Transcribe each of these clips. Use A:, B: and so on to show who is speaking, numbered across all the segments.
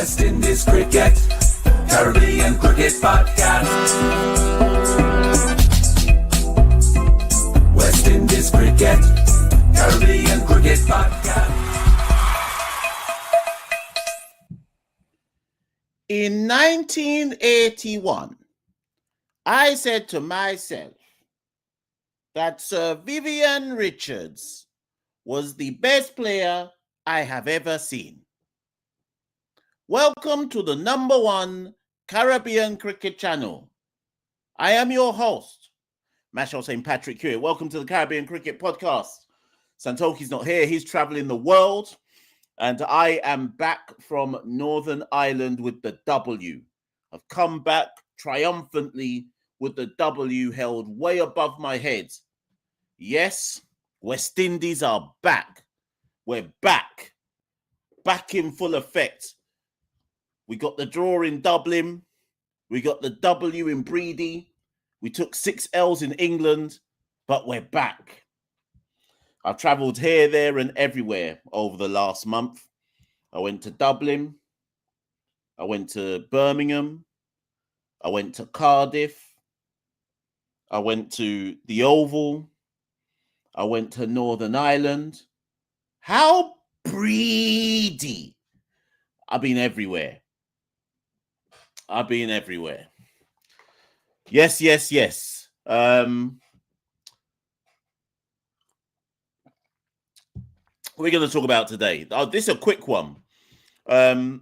A: West Indies Cricket, Caribbean Cricket Podcast. West Indies Cricket, Caribbean Cricket Podcast.
B: In 1981, I said to myself that Sir Vivian Richards was the best player I have ever seen. Welcome to the #1 Caribbean Cricket channel. I am your host, Machel St. Patrick here. Welcome to the Caribbean Cricket Podcast. Santoki's not here. He's traveling the world. And I am back from Northern Ireland with the W. I've come back triumphantly with the W held way above my head. Yes, West Indies are back. We're back. Back in full effect. We got the draw in Dublin. We got the W in Breedy. We took 6 L's in England, but we're back. I've travelled here, there, and everywhere over the last month. I went to Dublin. I went to Birmingham. I went to Cardiff. I went to the Oval. I went to Northern Ireland. How breedy. I've been everywhere. Yes. We're going to talk about today. Oh, this is a quick one. Today.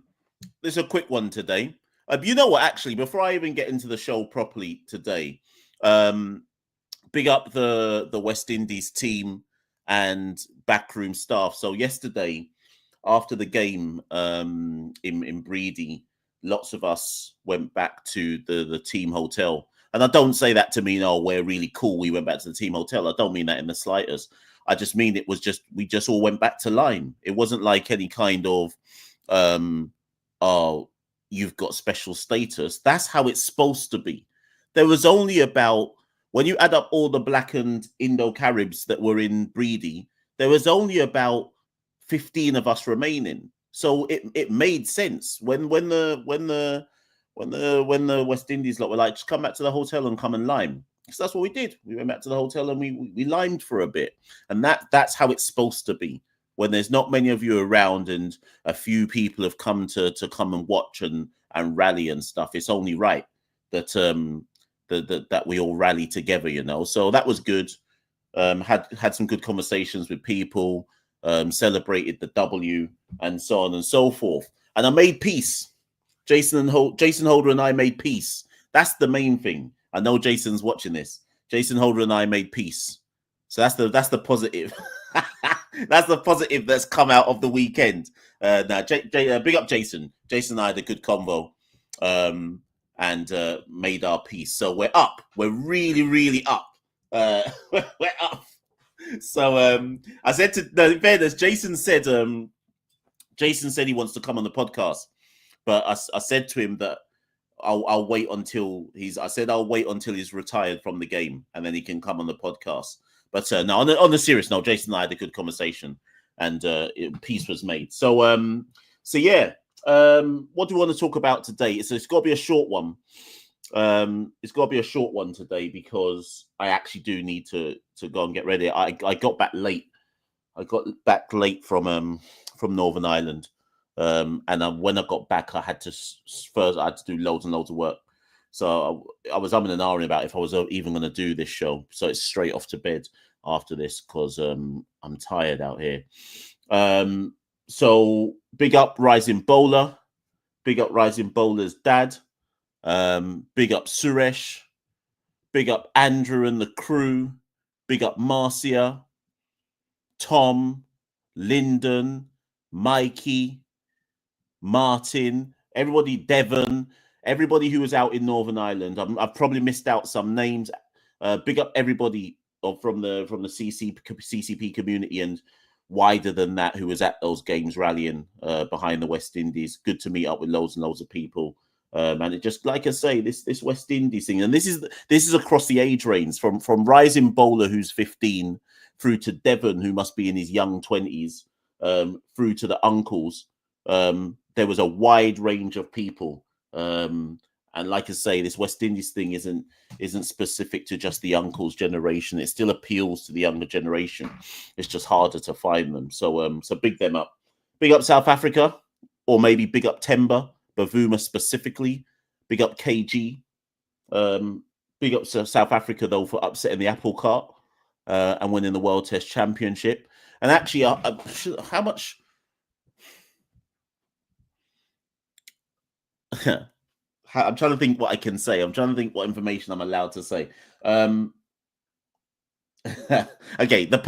B: You know what? Actually, before I even get into the show properly today, big up the West Indies team and backroom staff. So yesterday, after the game in Breedy, lots of us went back to the team hotel. And I don't say that to mean, oh, we're really cool. We went back to the team hotel. I don't mean that in the slightest. I just mean we just all went back to line. It wasn't like any kind of, oh, you've got special status. That's how it's supposed to be. There was only about, when you add up all the black and Indo-Caribs that were in Breedy, there was only about 15 of us remaining. So it made sense when the West Indies lot were like, just come back to the hotel and come and lime. So that's what we did. We went back to the hotel and we limed for a bit. And that's how it's supposed to be. When there's not many of you around and a few people have come to come and watch and rally and stuff, it's only right that that we all rally together, you know. So that was good. Had some good conversations with people, celebrated the W and so on and so forth. And I made peace. Jason Holder and I made peace. That's the main thing. I know Jason's watching this. Jason Holder and I made peace. So that's the positive. That's the positive that's come out of the weekend. Now, big up Jason. Jason and I had a good convo and made our peace. So we're up. We're really, really up. We're up. So I said in fairness, Jason said he wants to come on the podcast, but I said to him that I'll wait until I'll wait until he's retired from the game and then he can come on the podcast. But no, on the serious note, Jason and I had a good conversation and peace was made. So yeah, what do we want to talk about today? It's got to be a short one. It's got to be a short one today because I actually do need to go and get ready. I got back late. I got back late from Northern Ireland. And when I got back, I had to do loads and loads of work. So I was umming and ahhing about if I was even going to do this show. So it's straight off to bed after this because I'm tired out here. So big up Rising Bowler. Big up Rising Bowler's dad. Big up Suresh. Big up Andrew and the crew. Big up Marcia. Tom. Lyndon. Mikey. Martin, everybody, Devon, everybody who was out in Northern Ireland. I've probably missed out some names. Big up everybody from the CCP community and wider than that who was at those games rallying behind the West Indies. Good to meet up with loads and loads of people. And it just, like I say, this West Indies thing, and this is across the age range from Rising Bowler who's 15 through to Devon who must be in his young 20s, through to the uncles. there was a wide range of people. And like I say, this West Indies thing isn't specific to just the uncle's generation. It still appeals to the younger generation. It's just harder to find them. So so big them up. Big up South Africa, or maybe big up Temba Bavuma specifically. Big up KG. Big up to South Africa though for upsetting the apple cart and winning the World Test Championship. And actually, how much? I'm trying to think what I can say. I'm trying to think what information I'm allowed to say. Okay, the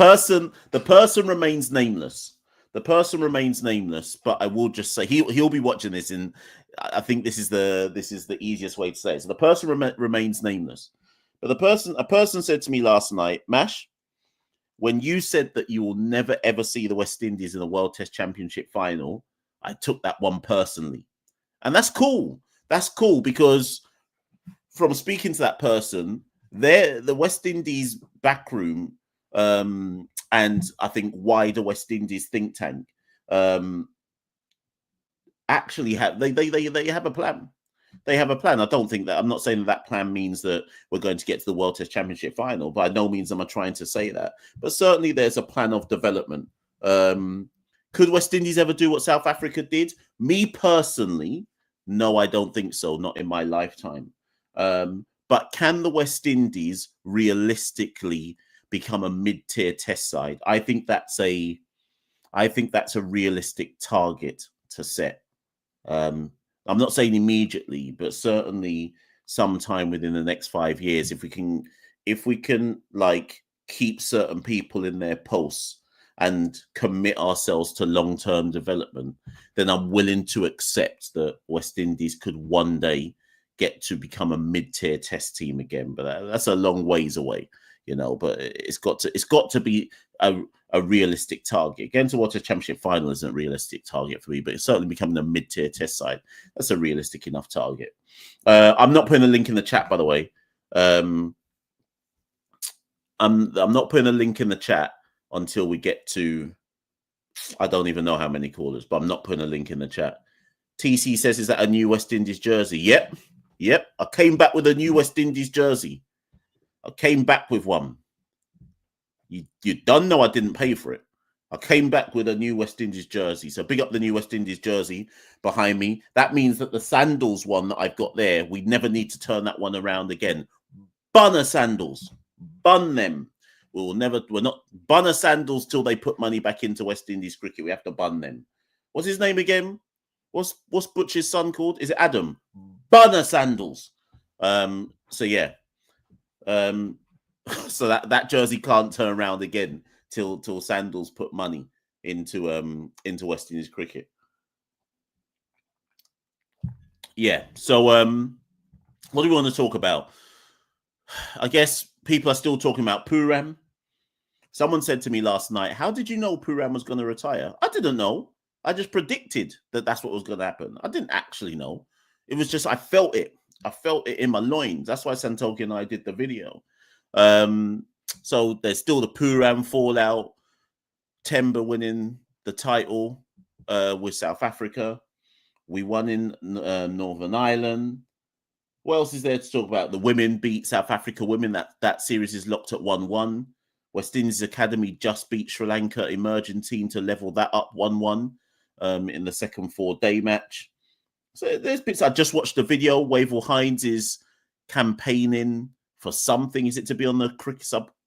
B: person remains nameless. The person remains nameless, but I will just say he'll be watching this, and I think this is the easiest way to say it. So the person remains nameless, but a person said to me last night, Mash, when you said that you will never ever see the West Indies in the World Test Championship final, I took that one personally, and that's cool. That's cool because from speaking to that person, the West Indies backroom and I think wider West Indies think tank actually have they have a plan. They have a plan. I don't think that I'm not saying that plan means that we're going to get to the World Test Championship final. By no means am I trying to say that, but certainly there's a plan of development. Could West Indies ever do what South Africa did? Me personally, no, I don't think so. Not in my lifetime. But can the West Indies realistically become a mid-tier test side? I think that's a realistic target to set. I'm not saying immediately, but certainly sometime within the next 5 years, if we can like keep certain people in their posts and commit ourselves to long-term development, then I'm willing to accept that West Indies could one day get to become a mid-tier test team again. But that's a long ways away, you know. But it's got to be a realistic target. Getting towards a championship final isn't a realistic target for me, but it's certainly becoming a mid-tier test side. That's a realistic enough target. I'm not putting a link in the chat, by the way. I'm not putting a link in the chat until we get to, I don't even know how many callers, but I'm not putting a link in the chat. TC says, is that a new West Indies jersey? Yep. I came back with a new West Indies jersey. I came back with one. You don't know I didn't pay for it. I came back with a new West Indies jersey. So big up the new West Indies jersey behind me. That means that the sandals one that I've got there, we never need to turn that one around again. Bunner sandals. Bun them. We're not bunner sandals till they put money back into West Indies cricket. We have to bun them. What's his name again? What's Butch's son called? Is it Adam? Bunner sandals. So yeah. So that jersey can't turn around again till Sandals put money into West Indies cricket. Yeah. So what do we want to talk about? I guess people are still talking about Puram. Someone said to me last night, how did you know Puram was going to retire? I didn't know. I just predicted that that's what was going to happen. I didn't actually know. It was just, I felt it. I felt it in my loins. That's why Santoki and I did the video. So there's still the Puram fallout. Temba winning the title with South Africa. We won in Northern Ireland. What else is there to talk about? The women beat South Africa women. That series is locked at 1-1. West Indies Academy just beat Sri Lanka emerging team to level that up 1-1 in the second 4-day match. So there's bits. I just watched the video. Wavell Hines is campaigning for something. Is it to be on the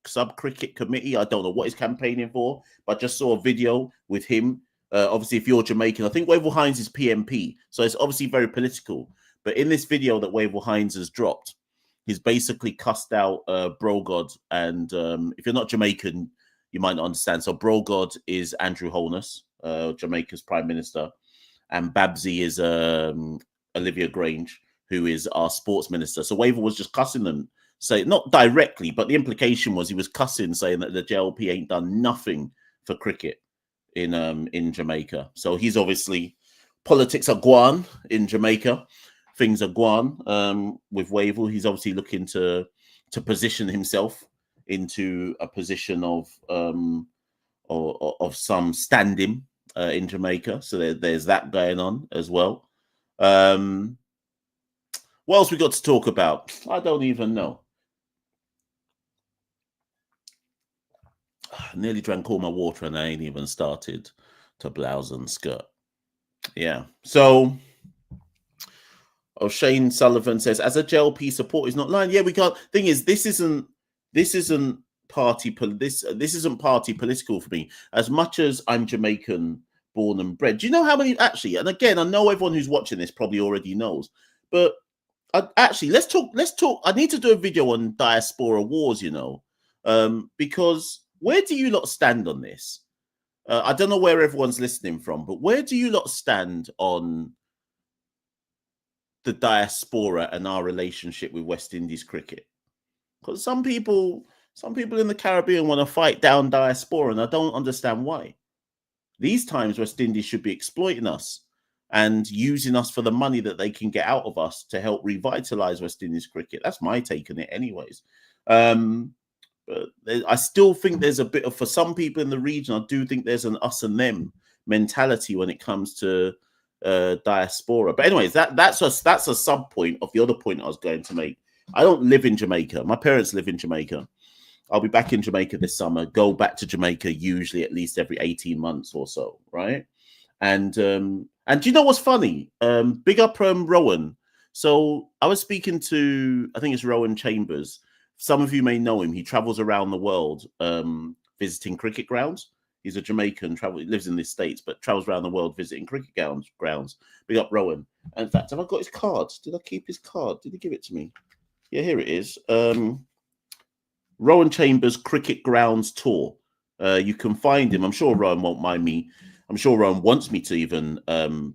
B: sub cricket committee? I don't know what he's campaigning for, but I just saw a video with him. Obviously, if you're Jamaican, I think Wavell Hines is PMP, so it's obviously very political. But in this video that Wavell Hines has dropped, he's basically cussed out Brogod. And if you're not Jamaican, you might not understand. So Brogod is Andrew Holness, Jamaica's Prime Minister. And Babsy is Olivia Grange, who is our sports minister. So Wavell was just cussing them. So not directly, but the implication was he was cussing, saying that the JLP ain't done nothing for cricket in Jamaica. So he's obviously, politics are gone in Jamaica. Things are gone with Wavell. He's obviously looking to position himself into a position of some standing in Jamaica. So there's that going on as well. What else we got to talk about? I don't even know. I nearly drank all my water and I ain't even started to blouse and skirt. Yeah. So, Shane Sullivan says, as a JLP support is not lying. Yeah, we can't. Thing is, this isn't party. This isn't party political for me. As much as I'm Jamaican born and bred. Do you know how many actually? And again, I know everyone who's watching this probably already knows, but actually, let's talk. I need to do a video on diaspora wars. Because where do you lot stand on this? I don't know where everyone's listening from, but where do you lot stand on the diaspora and our relationship with West Indies cricket? Because some people in the Caribbean want to fight down diaspora, and I don't understand why. These times, West Indies should be exploiting us and using us for the money that they can get out of us to help revitalize West Indies cricket. That's my take on it, anyways. But I still think there's a bit of, for some people in the region, I do think there's an us and them mentality when it comes to diaspora. But anyways, that's a sub point of the other point I was going to make. I don't live in Jamaica. My parents live in Jamaica. I'll be back in Jamaica this summer. Go back to Jamaica usually at least every 18 months or so, right? And do you know what's funny? Big up Rowan. So I was speaking to, I think it's Rowan Chambers. Some of you may know him. He travels around the world visiting cricket grounds. He's a Jamaican, he lives in the States, but travels around the world visiting cricket grounds. Big up Rowan. And in fact, have I got his card? Did I keep his card? Did he give it to me? Yeah, here it is. Rowan Chambers Cricket Grounds Tour. You can find him. I'm sure Rowan won't mind me. I'm sure Rowan wants me to even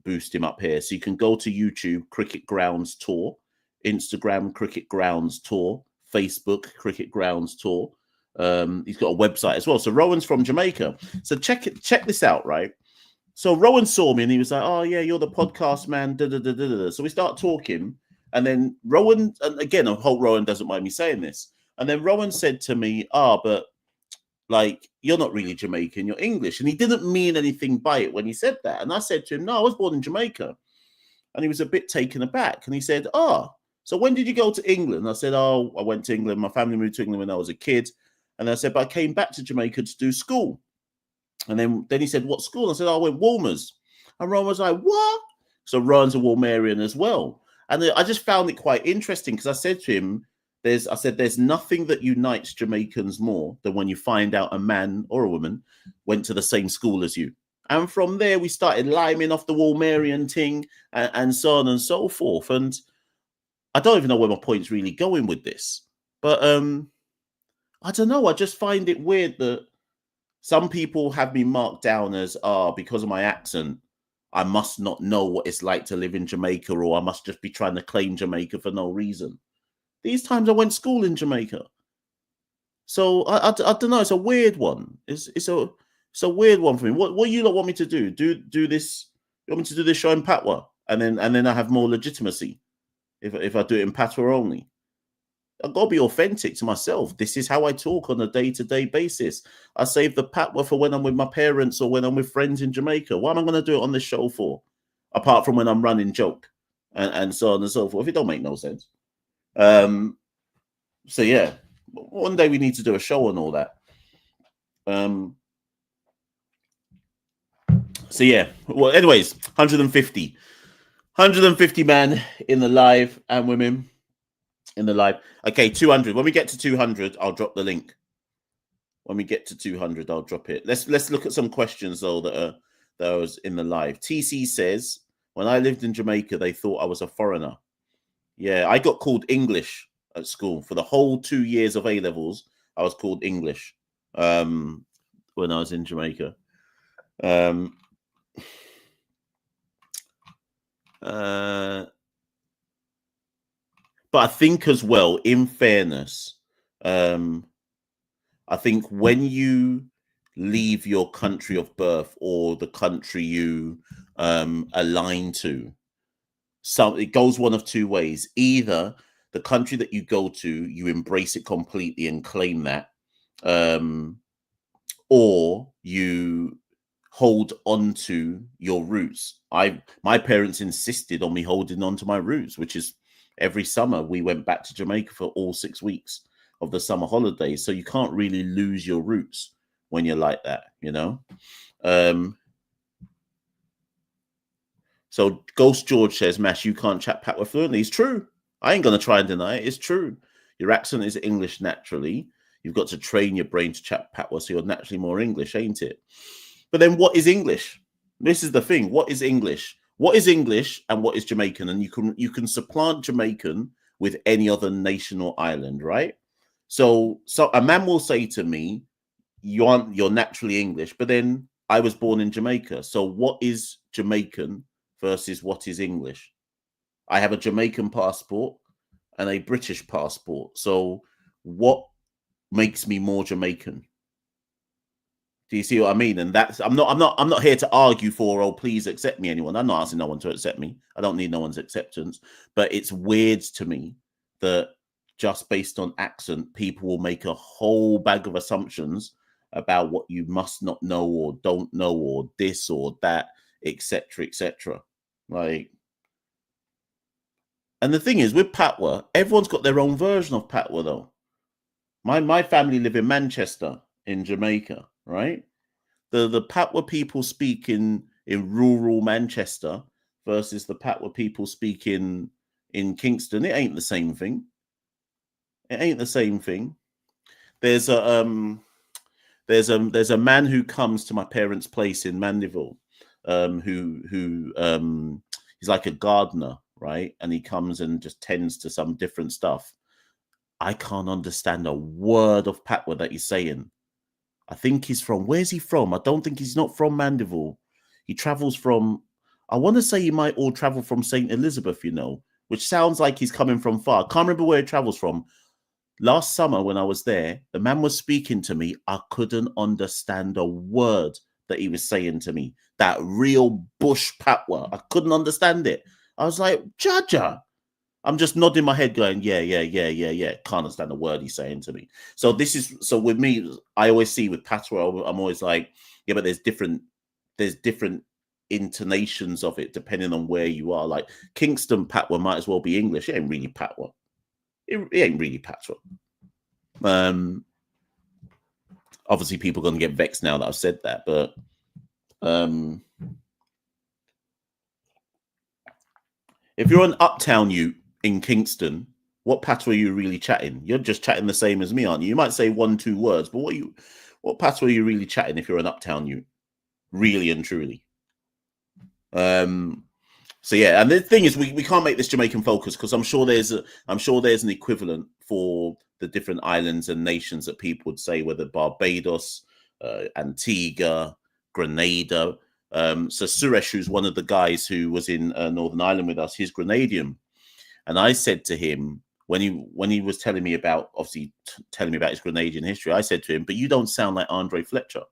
B: boost him up here. So you can go to YouTube, Cricket Grounds Tour, Instagram, Cricket Grounds Tour, Facebook, Cricket Grounds Tour. He's got a website as well. So Rowan's from Jamaica. So check this out, right? So Rowan saw me and he was like, "Oh yeah, you're the podcast man." So we start talking, and then Rowan, and again, I hope Rowan doesn't mind me saying this. And then Rowan said to me, but like, you're not really Jamaican, you're English. And he didn't mean anything by it when he said that. And I said to him, no, I was born in Jamaica. And he was a bit taken aback. And he said, so when did you go to England? I said, I went to England. My family moved to England when I was a kid. And I said, but I came back to Jamaica to do school. And then he said, what school? I said, I went Walmers. And Rowan was like, what? So Rowan's a Walmerian as well. And I just found it quite interesting because I said to him, there's nothing that unites Jamaicans more than when you find out a man or a woman went to the same school as you. And from there, we started liming off the Walmerian thing and so on and so forth. And I don't even know where my point's really going with this. But I don't know. I just find it weird that some people have me marked down as, because of my accent, I must not know what it's like to live in Jamaica, or I must just be trying to claim Jamaica for no reason. These times I went to school in Jamaica. So I don't know. It's a weird one. It's a weird one for me. What you lot want me to do? Do this? You want me to do this show in Patois, and then I have more legitimacy if I do it in Patois only? I've got to be authentic to myself. This is how I talk on a day-to-day basis. I save the Patois for when I'm with my parents or when I'm with friends in Jamaica. What am I going to do it on this show for? Apart from when I'm running joke and so on and so forth. It don't make no sense. So yeah, one day we need to do a show on all that. So yeah, well, anyways, 150 man in the live and women in the live. Okay, 200. When we get to 200, I'll drop the link. When we get to 200, I'll drop it. Let's look at some questions though that was in the live. TC says, when I lived in Jamaica, they thought I was a foreigner. Yeah, I got called English at school for the whole 2 years of A-levels. I was called English when I was in Jamaica. But I think as well, in fairness, I think when you leave your country of birth or the country you align to, it goes one of two ways. Either the country that you go to, you embrace it completely and claim that, or you hold on to your roots. My parents insisted on me holding on to my roots, which is every summer we went back to Jamaica for all 6 weeks of the summer holidays. So you can't really lose your roots when you're like that, you know. So Ghost George says, Mash, you can't chat Patois fluently. It's true. I ain't gonna try and deny it. It's true. Your accent is English naturally. You've got to train your brain to chat Patois, so you're naturally more English, ain't it? But then what is English? This is the thing. What is English? What is English and what is Jamaican? And you can supplant Jamaican with any other nation or island, right? So a man will say to me, you're naturally English, but then I was born in Jamaica. So what is Jamaican versus what is English? I have a Jamaican passport and a British passport. So what makes me more Jamaican? Do you see what I mean? And that's I'm not here to argue for, oh, please accept me, anyone. I'm not asking no one to accept me. I don't need no one's acceptance. But it's weird to me that just based on accent, people will make a whole bag of assumptions about what you must not know or don't know or this or that, etc., etc. Like, and the thing is, with Patois, everyone's got their own version of Patois, though. My family live in Manchester, in Jamaica, right? The Patois people speak in rural Manchester versus the Patois people speak in Kingston. It ain't the same thing. It ain't the same thing. There's a man who comes to my parents' place in Mandeville, who he's like a gardener, right? And he comes and just tends to some different stuff. I can't understand a word of Patois that he's saying. I think he's from, where's he from? I don't think he's not from Mandeville. He travels from, I want to say he might all travel from St. Elizabeth, you know, which sounds like he's coming from far. I can't remember where he travels from. Last summer when I was there, the man was speaking to me. I couldn't understand a word that he was saying to me. That real bush Patois. I couldn't understand it. I was like, Jaja. I'm just nodding my head going, yeah. Can't understand a word he's saying to me. So with me, I always see with Patois, I'm always like, yeah, but there's different intonations of it depending on where you are. Like Kingston Patois might as well be English. It ain't really Patois. It ain't really Patois. Obviously people are going to get vexed now that I've said that, but if you're an uptown Ute in Kingston, what Patois are you really chatting? You're just chatting the same as me, aren't you? You might say 1-2 words, but what Patois are you really chatting if you're an uptown Ute? Really and truly. So yeah, and the thing is, we can't make this Jamaican focus because I'm sure there's an equivalent for the different islands and nations that people would say, whether Barbados, Antigua, Grenada. So Suresh, who's one of the guys who was in Northern Ireland with us, he's Grenadian, and I said to him when he was telling me about his Grenadian history, I said to him, "But you don't sound like Andre Fletcher,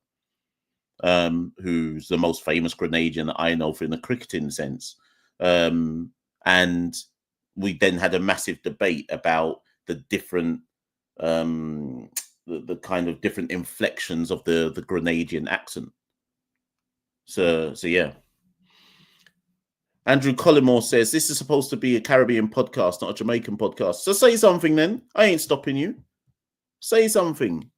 B: who's the most famous Grenadian that I know for in the cricketing sense." And we then had a massive debate about the different the kind of different inflections of the Grenadian accent. So yeah. Andrew Collymore says this is supposed to be a Caribbean podcast, not a Jamaican podcast. So say something then. I ain't stopping you. Say something.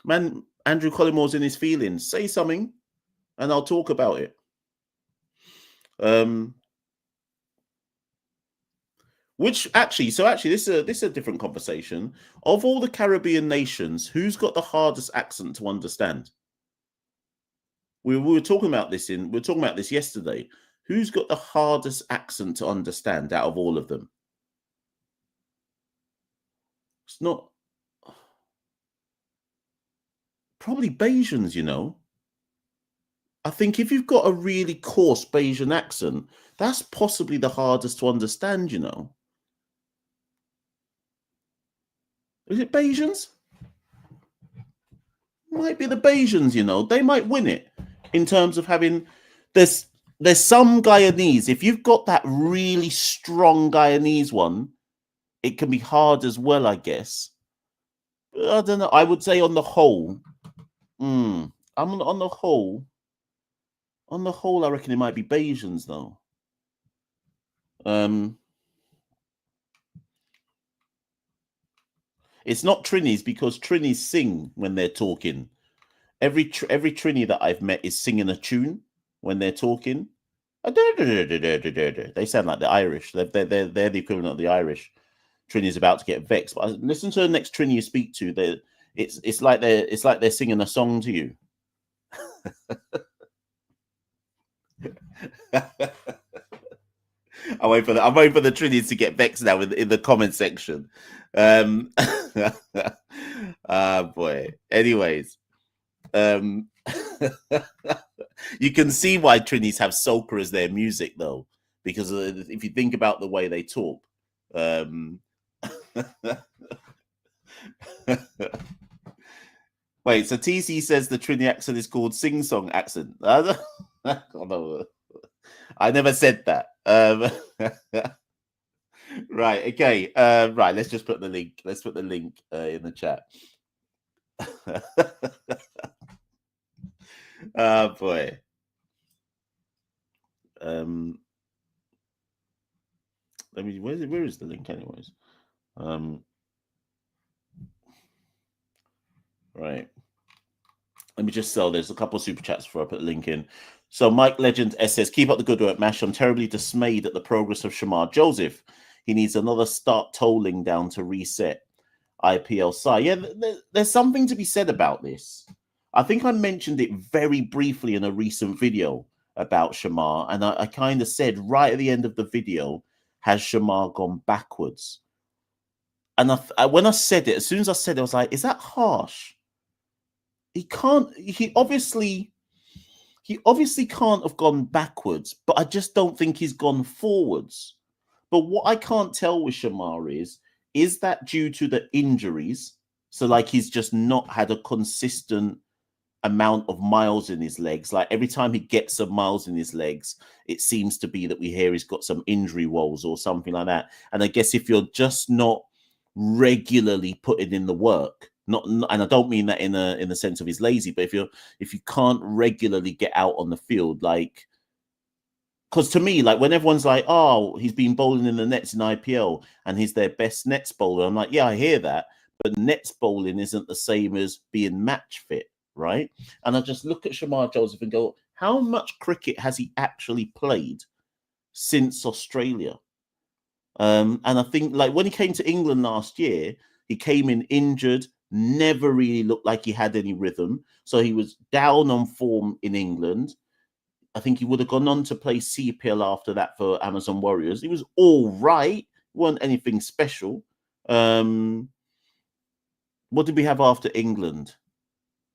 B: Man, Andrew Collymore's in his feelings. Say something and I'll talk about it. This is a different conversation. Of all the Caribbean nations, who's got the hardest accent to understand? We were talking about this yesterday. Who's got the hardest accent to understand out of all of them? It's not probably Bajans, you know. I think if you've got a really coarse Bajan accent, that's possibly the hardest to understand, you know. Is it Bajans? Might be the Bajans, you know. They might win it in terms of having... There's some Guyanese. If you've got that really strong Guyanese one, it can be hard as well, I guess. But I don't know. I would say on the whole... on the whole... On the whole, I reckon it might be Bayesians, though. It's not Trinis because Trinis sing when they're talking. Every Trini that I've met is singing a tune when they're talking. They sound like the Irish. They're the equivalent of the Irish. Trini's about to get vexed. But listen to the next Trini you speak to. It's like they're singing a song to you. I'm waiting for the Trinis to get vexed now in the comment section. Boy. Anyways, you can see why Trinis have soca as their music, though, because if you think about the way they talk. Wait, so TC says the Trini accent is called sing-song accent. I never said that. Right, okay. Right, let's just put the link. Let's put the link in the chat. Oh boy. Let me. Where is the link, anyways? Right. Let me just sell. There's a couple of super chats before I put the link in. So Mike Legend S says, keep up the good work, Mash. I'm terribly dismayed at the progress of Shamar Joseph. He needs another start tolling down to reset IPL side. Yeah, there's something to be said about this. I think I mentioned it very briefly in a recent video about Shamar, and I kind of said right at the end of the video, has Shamar gone backwards? And when I said it, as soon as I said it, I was like, is that harsh? He obviously can't have gone backwards, but I just don't think he's gone forwards. But what I can't tell with Shamar is that due to the injuries? So like he's just not had a consistent amount of miles in his legs. Like every time he gets some miles in his legs, it seems to be that we hear he's got some injury woes or something like that. And I guess if you're just not regularly putting in the work, and I don't mean that in the sense of he's lazy, but if you can't regularly get out on the field, like, because to me, like when everyone's like, oh, he's been bowling in the nets in IPL and he's their best nets bowler, I'm like, yeah, I hear that, but nets bowling isn't the same as being match fit, right? And I just look at Shamar Joseph and go, how much cricket has he actually played since Australia? And I think like when he came to England last year, he came in injured, never really looked like he had any rhythm. So he was down on form in England. I think he would have gone on to play CPL after that for Amazon Warriors. He was all right. Wasn't anything special. What did we have after England?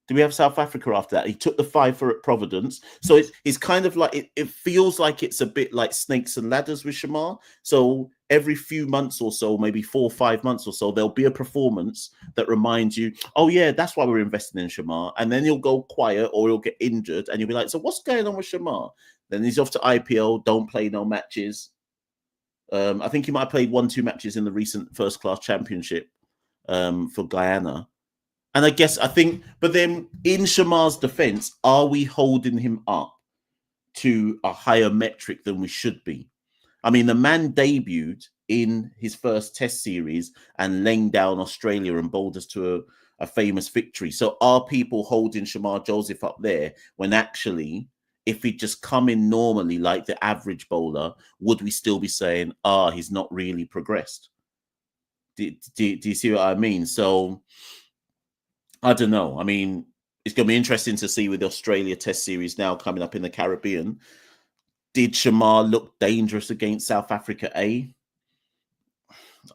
B: Did we have South Africa after that? He took the 5 for at Providence. So it's kind of like, it feels like it's a bit like snakes and ladders with Shamar. So every few months or so, maybe 4 or 5 months or so, there'll be a performance that reminds you, oh yeah, that's why we're investing in Shamar. And then he'll go quiet or he'll get injured and you'll be like, so what's going on with Shamar? Then he's off to IPL, don't play no matches. I think he might have played 1-2 matches in the recent first class championship for Guyana. And I think, but then in Shamar's defense, are we holding him up to a higher metric than we should be? I mean, the man debuted in his first test series and laying down Australia and bowled us to a famous victory. So are people holding Shamar Joseph up there when actually, if he'd just come in normally like the average bowler, would we still be saying, he's not really progressed? Do you see what I mean? So I don't know. I mean, it's going to be interesting to see with the Australia Test Series now coming up in the Caribbean. Did Shamar look dangerous against South Africa A?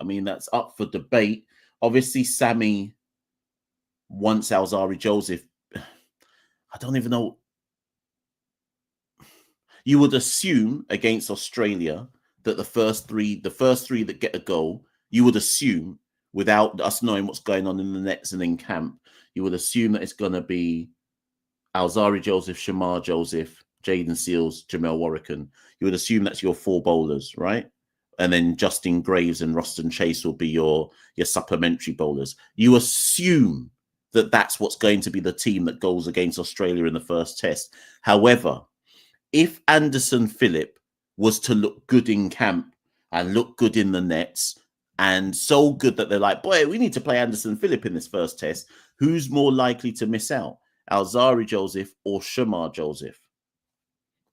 B: I mean, that's up for debate. Obviously, Sammy wants Alzarri Joseph. I don't even know. You would assume against Australia that the first three that get a goal, you would assume, without us knowing what's going on in the nets and in camp, you would assume that it's going to be Alzarri Joseph, Shamar Joseph, Jaden Seals, Jamel Warrican. You would assume that's your 4 bowlers, right? And then Justin Graves and Roston Chase will be your supplementary bowlers. You assume that that's what's going to be the team that goes against Australia in the first test. However, if Anderson Phillip was to look good in camp and look good in the nets, and so good that they're like, boy, we need to play Anderson Phillip in this first test, who's more likely to miss out, Alzarri Joseph or Shamar Joseph?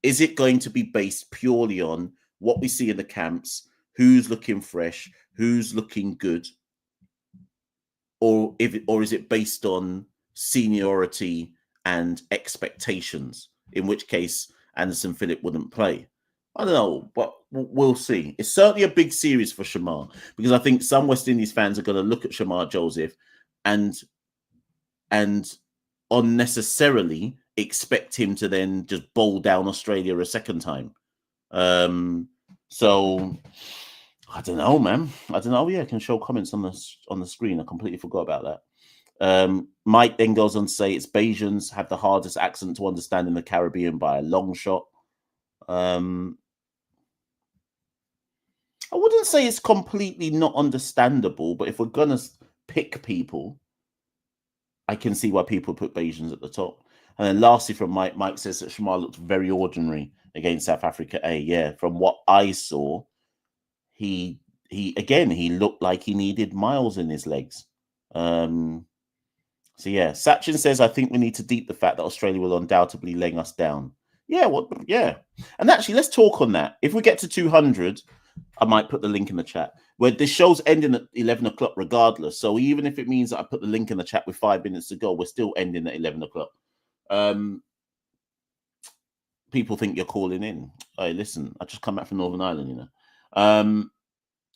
B: Is it going to be based purely on what we see in the camps, who's looking fresh, who's looking good, or is it based on seniority and expectations, in which case Anderson Phillip wouldn't play? I don't know, but we'll see. It's certainly a big series for Shamar, because I think some West Indies fans are going to look at Shamar Joseph and unnecessarily expect him to then just bowl down Australia a second time. So I don't know, man. I don't know. Yeah, I can show comments on the screen. I completely forgot about that. Mike then goes on to say it's Bajans have the hardest accent to understand in the Caribbean by a long shot. I wouldn't say it's completely not understandable, but if we're gonna pick people, I can see why people put Bajans at the top. And then lastly from Mike, Mike says that Shamar looked very ordinary against South Africa A. Yeah, from what I saw, he looked like he needed miles in his legs. So yeah, Sachin says, I think we need to deep the fact that Australia will undoubtedly laying us down. Yeah, yeah. And actually, let's talk on that. If we get to 200, I might put the link in the chat. Where this show's ending at 11 o'clock regardless. So even if it means that I put the link in the chat with 5 minutes to go, we're still ending at 11 o'clock. People think you're calling in. Hey, listen, I just come back from Northern Ireland, you know.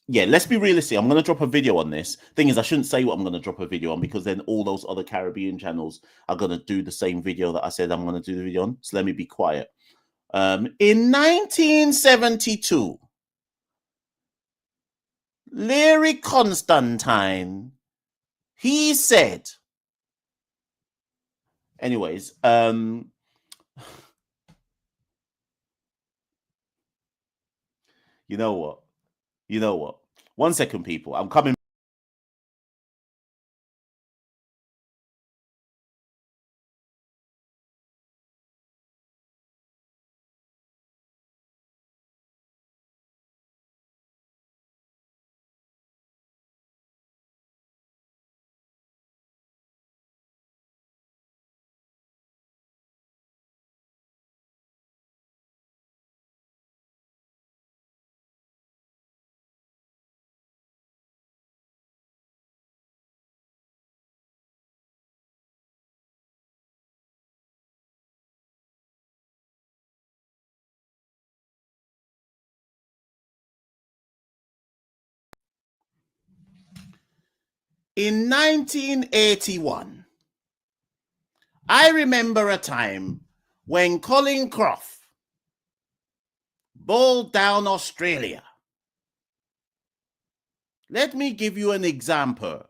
B: Yeah, let's be realistic. I'm going to drop a video on this. Thing is, I shouldn't say what I'm going to drop a video on, because then all those other Caribbean channels are going to do the same video that I said I'm going to do the video on. So let me be quiet. In 1972, Larry Constantine, he said, anyways, you know what? One second, people. I'm coming. In 1981, I remember a time when Colin Croft bowled down Australia. Let me give you an example.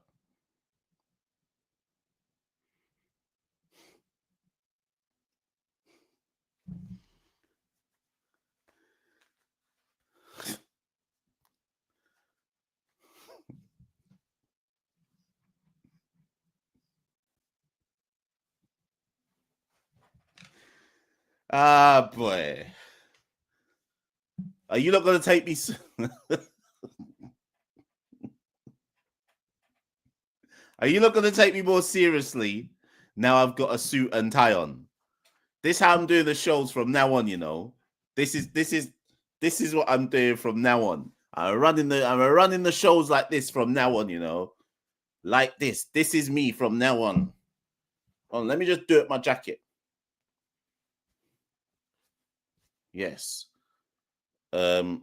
B: Ah, boy. Are you not going to take me? Are you not going to take me more seriously now I've got a suit and tie on? This is how I'm doing the shows from now on, you know. This is what I'm doing from now on. I'm running the shows like this from now on, you know. Like this. This is me from now on. Oh, let me just do it my jacket. Yes. Uh-huh.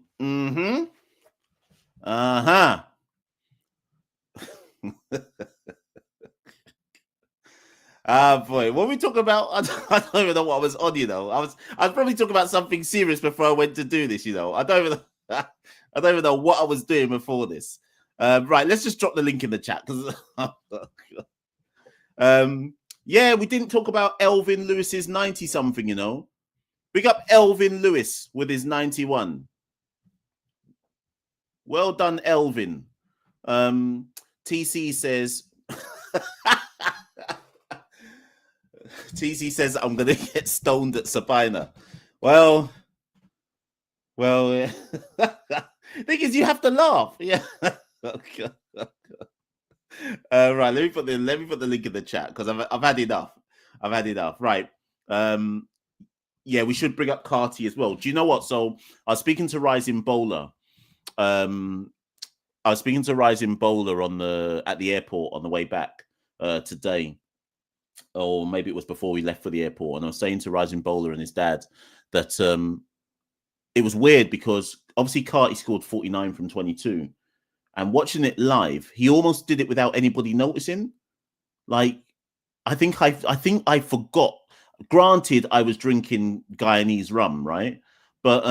B: Ah, boy, what we talk about? I don't even know what I was on. You know, I was probably talking about something serious before I went to do this. You know, I don't even know what I was doing before this. Right, let's just drop the link in the chat because. Yeah, we didn't talk about Elvin Lewis's 90-something. You know, big up Elvin Lewis with his 91. Well done, Elvin. TC says. TC says I'm gonna get stoned at Sabina. Well, thing is, you have to laugh. Yeah. Okay. Right. Let me put the link in the chat because I've had enough. I've had enough. Right. Yeah, we should bring up Carty as well. Do you know what? So I was speaking to Rising Bowler. I was speaking to Rising Bowler at the airport on the way back today, or maybe it was before we left for the airport. And I was saying to Rising Bowler and his dad that it was weird because obviously Carty scored 49 from 22, and watching it live, he almost did it without anybody noticing. Like, I think I forgot. Granted, I was drinking Guyanese rum, right? But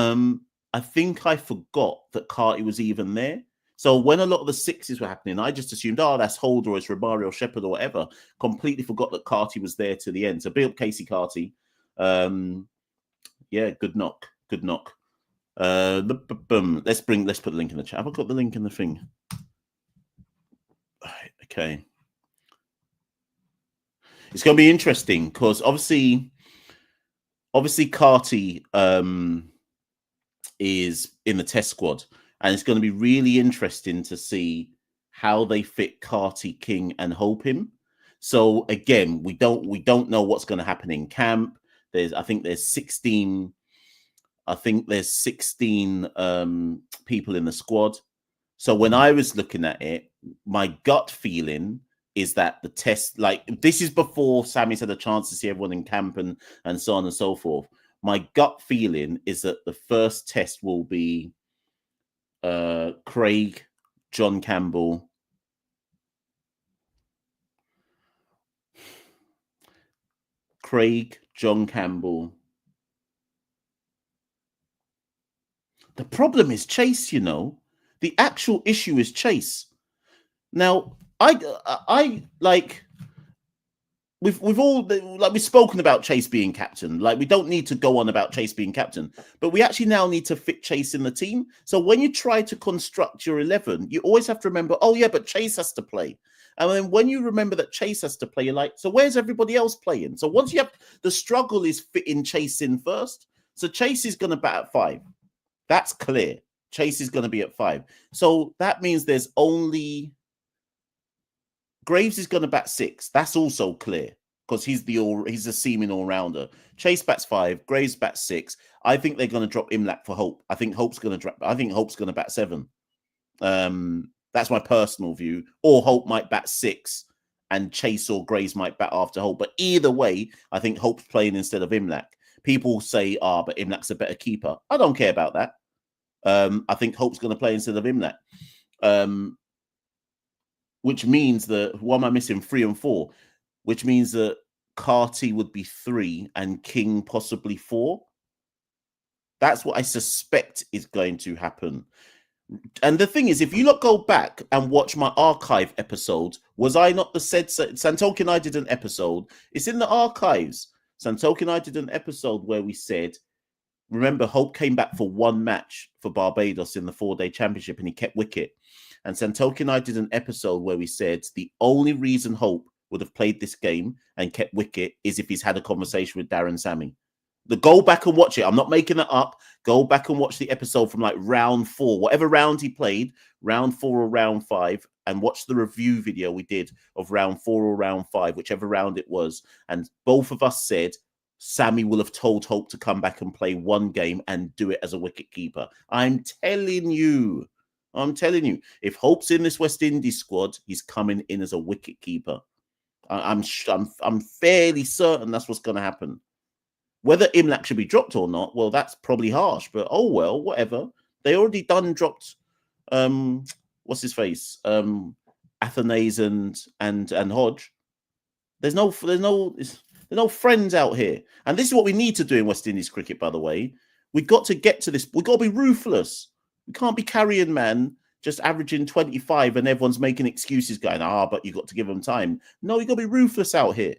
B: I think I forgot that Carty was even there. So when a lot of the sixes were happening, I just assumed, oh, that's Holder or it's Romario Shepherd or whatever. Completely forgot that Carty was there to the end. So big up Casey Carty. Yeah, good knock. Good knock. Let's put the link in the chat. Have I got the link in the thing? Right, okay. It's going to be interesting because obviously Carty is in the test squad, and it's going to be really interesting to see how they fit Carty, King, and Hope in. So again, we don't know what's going to happen in camp. I think there's 16 people in the squad. So when I was looking at it, my gut feeling is that the test, like, this is before Sammy's had a chance to see everyone in camp and so on and so forth. My gut feeling is that the first test will be Craig, John Campbell, The problem is Chase, you know. The actual issue is Chase. Now, I like, we've spoken about Chase being captain. Like, we don't need to go on about Chase being captain, but we actually now need to fit Chase in the team. So when you try to construct your 11, you always have to remember, oh yeah, but Chase has to play. And then when you remember that Chase has to play, you're like, so where's everybody else playing? So once you have, the struggle is fitting Chase in first. So Chase is going to bat at 5. That's clear. Chase is going to be at 5. So that means there's only... Graves is going to bat 6. That's also clear because he's a seeming all-rounder. Chase bats 5. Graves bats 6. I think they're going to drop Imlach for Hope. I think Hope's going to bat 7. That's my personal view. Or Hope might bat 6 and Chase or Graves might bat after Hope. But either way, I think Hope's playing instead of Imlach. People say, but Imlach's a better keeper. I don't care about that. I think Hope's going to play instead of Imlach. Which means that, what am I missing? 3 and 4. Which means that Carty would be 3 and King possibly 4. That's what I suspect is going to happen. And the thing is, if you go back and watch my archive episode, was I not the said Santoki and I did an episode? It's in the archives. Santoki and I did an episode where we said, remember, Hope came back for 1 match for Barbados in the 4-day championship and he kept wicket. And Santoki and I did an episode where we said the only reason Hope would have played this game and kept wicket is if he's had a conversation with Daren Sammy. Go back and watch it. I'm not making it up. Go back and watch the episode from like round 4, whatever round he played, round 4 or round 5, and watch the review video we did of round 4 or round 5, whichever round it was. And both of us said Sammy will have told Hope to come back and play 1 game and do it as a wicket keeper. I'm telling you, if Hope's in this West Indies squad, he's coming in as a wicket keeper. I'm fairly certain that's what's going to happen. Whether Imlach should be dropped or not, well, that's probably harsh, but oh well, whatever. They already dropped what's his face? Athanase and Hodge. There's no friends out here. And this is what we need to do in West Indies cricket, by the way. We've got to get to this. We've got to be ruthless. We can't be carrying man just averaging 25 and everyone's making excuses going, but you got to give them time. No, you got to be ruthless out here.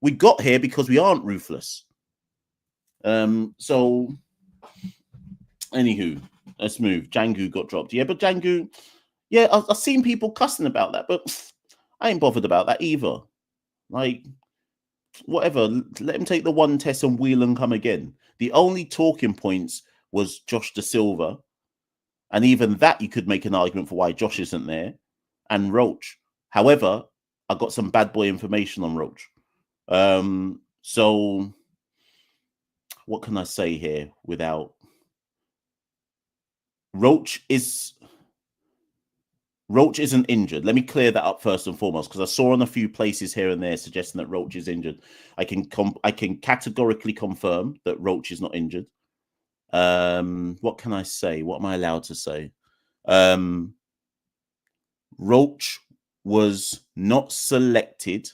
B: We got here because we aren't ruthless. So, anywho, let's move. Django got dropped. Yeah, but Django, yeah, I've seen people cussing about that, but I ain't bothered about that either. Like, whatever, let him take the 1 test and wheel and come again. The only talking points was Josh Da Silva. And even that, you could make an argument for why Josh isn't there, and Roach. However, I got some bad boy information on Roach. So what can I say here without... Roach isn't injured. Let me clear that up first and foremost, because I saw on a few places here and there suggesting that Roach is injured. I can categorically confirm that Roach is not injured. What can I say? What am I allowed to say? Roach was not selected.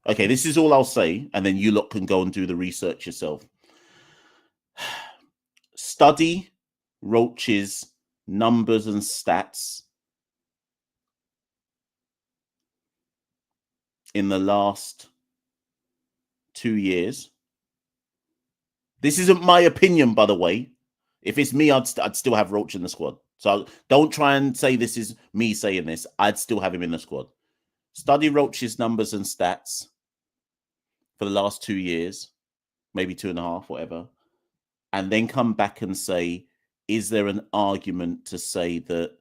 B: Okay, this is all I'll say, and then you lot can go and do the research yourself. Study Roach's numbers and stats in the last 2 years. This isn't my opinion, by the way. If it's me, I'd still have Roach in the squad. So don't try and say this is me saying this. I'd still have him in the squad. Study Roach's numbers and stats for the last 2 years, maybe 2.5, whatever, and then come back and say, is there an argument to say that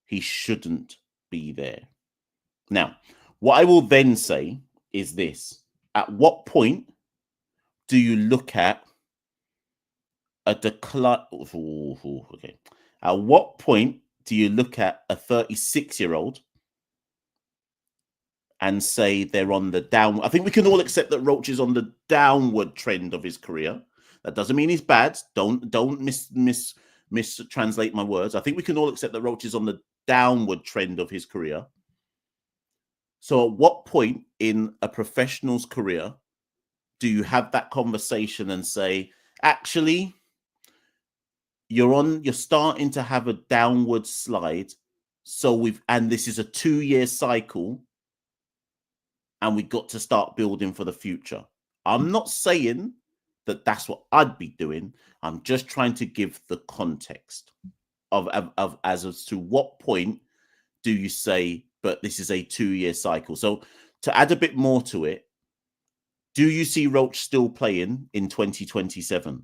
B: he shouldn't be there? Now, what I will then say is this. At what point do you look at a decline? Okay. At what point do you look at a 36-year-old and say they're on the down? I think we can all accept that Roach is on the downward trend of his career. That doesn't mean he's bad. Don't mistranslate my words. I think we can all accept that Roach is on the downward trend of his career. So at what point in a professional's career do you have that conversation and say, actually, you're starting to have a downward slide. And this is a 2-year cycle, and we've got to start building for the future. I'm not saying that that's what I'd be doing. I'm just trying to give the context of as to what point do you say, but this is a 2-year cycle. So to add a bit more to it, do you see Roach still playing in 2027?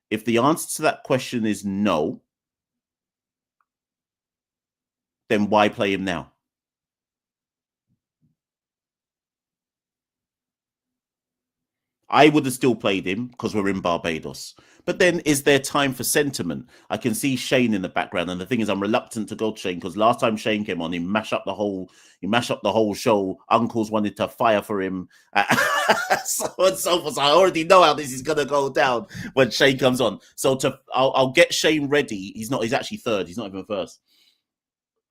B: If the answer to that question is no, then why play him now? I would have still played him because we're in Barbados. But then is there time for sentiment? I can see Shane in the background. And the thing is, I'm reluctant to go to Shane because last time Shane came on, he mashed up the whole show. Uncles wanted to fire for him. So and so forth. So I already know how this is going to go down when Shane comes on. So I'll get Shane ready. He's actually third. He's not even first.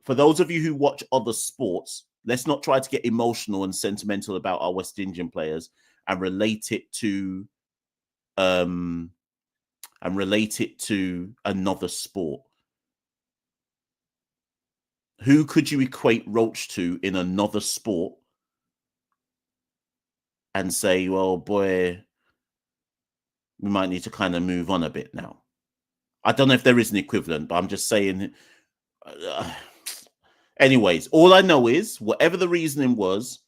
B: For those of you who watch other sports, let's not try to get emotional and sentimental about our West Indian players and relate it to another sport. Who could you equate Roach to in another sport and say, well, boy, we might need to kind of move on a bit now? I don't know if there is an equivalent, but I'm just saying. Anyways, all I know is whatever the reasoning was,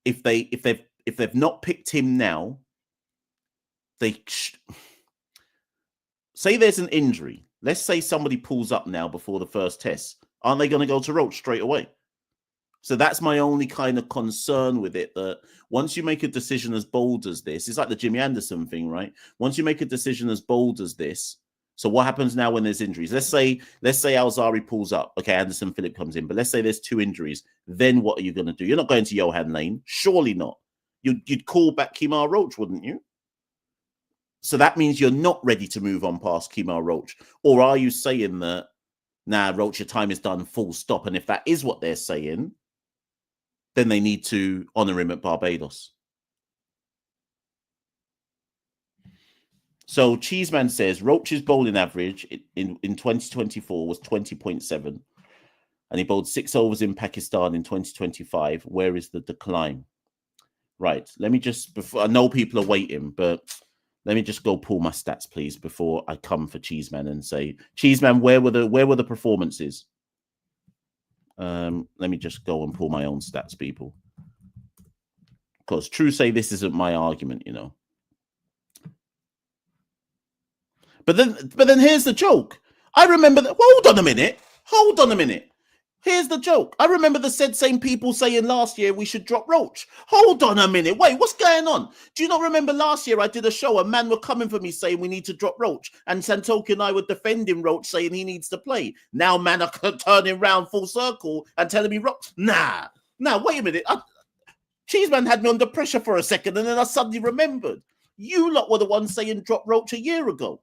B: if they've not picked him now, say there's an injury. Let's say somebody pulls up now before the first test. Aren't they going to go to Roach straight away? So that's my only kind of concern with it, that once you make a decision as bold as this, it's like the Jimmy Anderson thing, right? Once you make a decision as bold as this, so what happens now when there's injuries? Let's say Alzarri pulls up. Okay, Anderson Phillip comes in, but let's say there's 2 injuries. Then what are you going to do? You're not going to Johan Lane. Surely not. You'd call back Kemar Roach, wouldn't you? So that means you're not ready to move on past Kemar Roach. Or are you saying that, nah, Roach, your time is done, full stop? And if that is what they're saying, then they need to honour him at Barbados. So Cheeseman says Roach's bowling average in 2024 was 20.7, and he bowled 6 overs in Pakistan in 2025. Where is the decline? Right. Let me just, before I know people are waiting, but let me just go pull my stats, please, before I come for Cheeseman and say, Cheeseman, where were the performances? Let me just go and pull my own stats, people. Because True say this isn't my argument, you know. But then here's the joke. I remember that. Hold on a minute. Here's the joke. I remember the same people saying last year we should drop Roach. Hold on a minute. Wait, what's going on? Do you not remember last year I did a show? A man were coming for me saying we need to drop Roach. And Santoki and I were defending Roach, saying he needs to play. Now man are turning round full circle and telling me Roach. Nah, wait a minute. Cheeseman had me under pressure for a second and then I suddenly remembered. You lot were the ones saying drop Roach a year ago.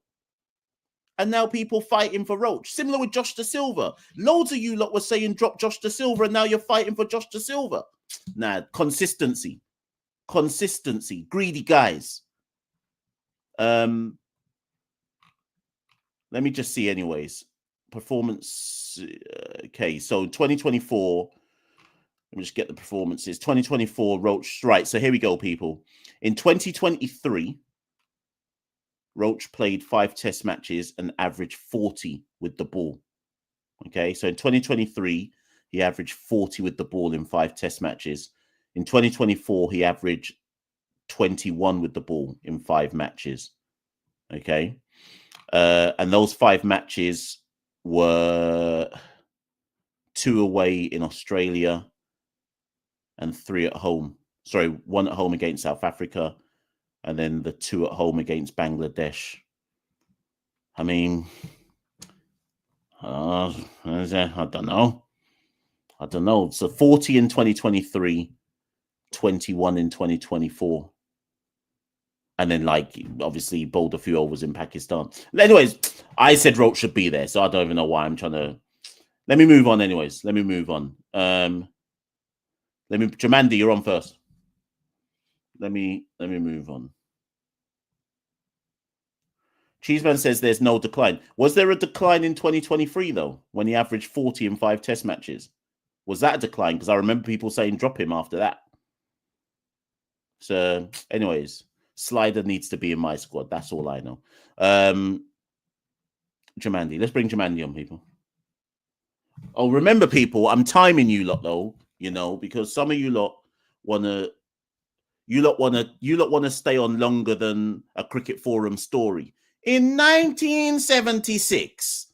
B: And now people fighting for Roach. Similar with Josh Da Silva. Loads of you lot were saying drop Josh Da Silva, and now you're fighting for Josh Da Silva. Nah, consistency. Greedy guys. Let me just see anyways. Performance. Okay, so 2024. Let me just get the performances. 2024 Roach. Right, so here we go, people. In 2023... Roach played 5 test matches and averaged 40 with the ball. Okay, so in 2023, he averaged 40 with the ball in 5 test matches. In 2024, he averaged 21 with the ball in 5 matches. Okay, and those 5 matches were 2 away in Australia and 3 at home. Sorry, 1 at home against South Africa. And then the 2 at home against Bangladesh. I mean, I don't know. So 40 in 2023, 21 in 2024. And then, like, obviously, he bowled a few overs in Pakistan. Anyways, I said Roach should be there, so I don't even know why I'm trying to... Let me move on anyways. Let me move on. Jamandi, you're on first. Let me move on. Cheeseman says there's no decline. Was there a decline in 2023 though, when he averaged 40 in 5 test matches? Was that a decline? Because I remember people saying drop him after that. So, anyways, Slider needs to be in my squad. That's all I know. Jamandi, let's bring Jamandi on, people. Oh, remember, people, I'm timing you lot though, you know, because some of you lot wanna stay on longer than a cricket forum story. In 1976.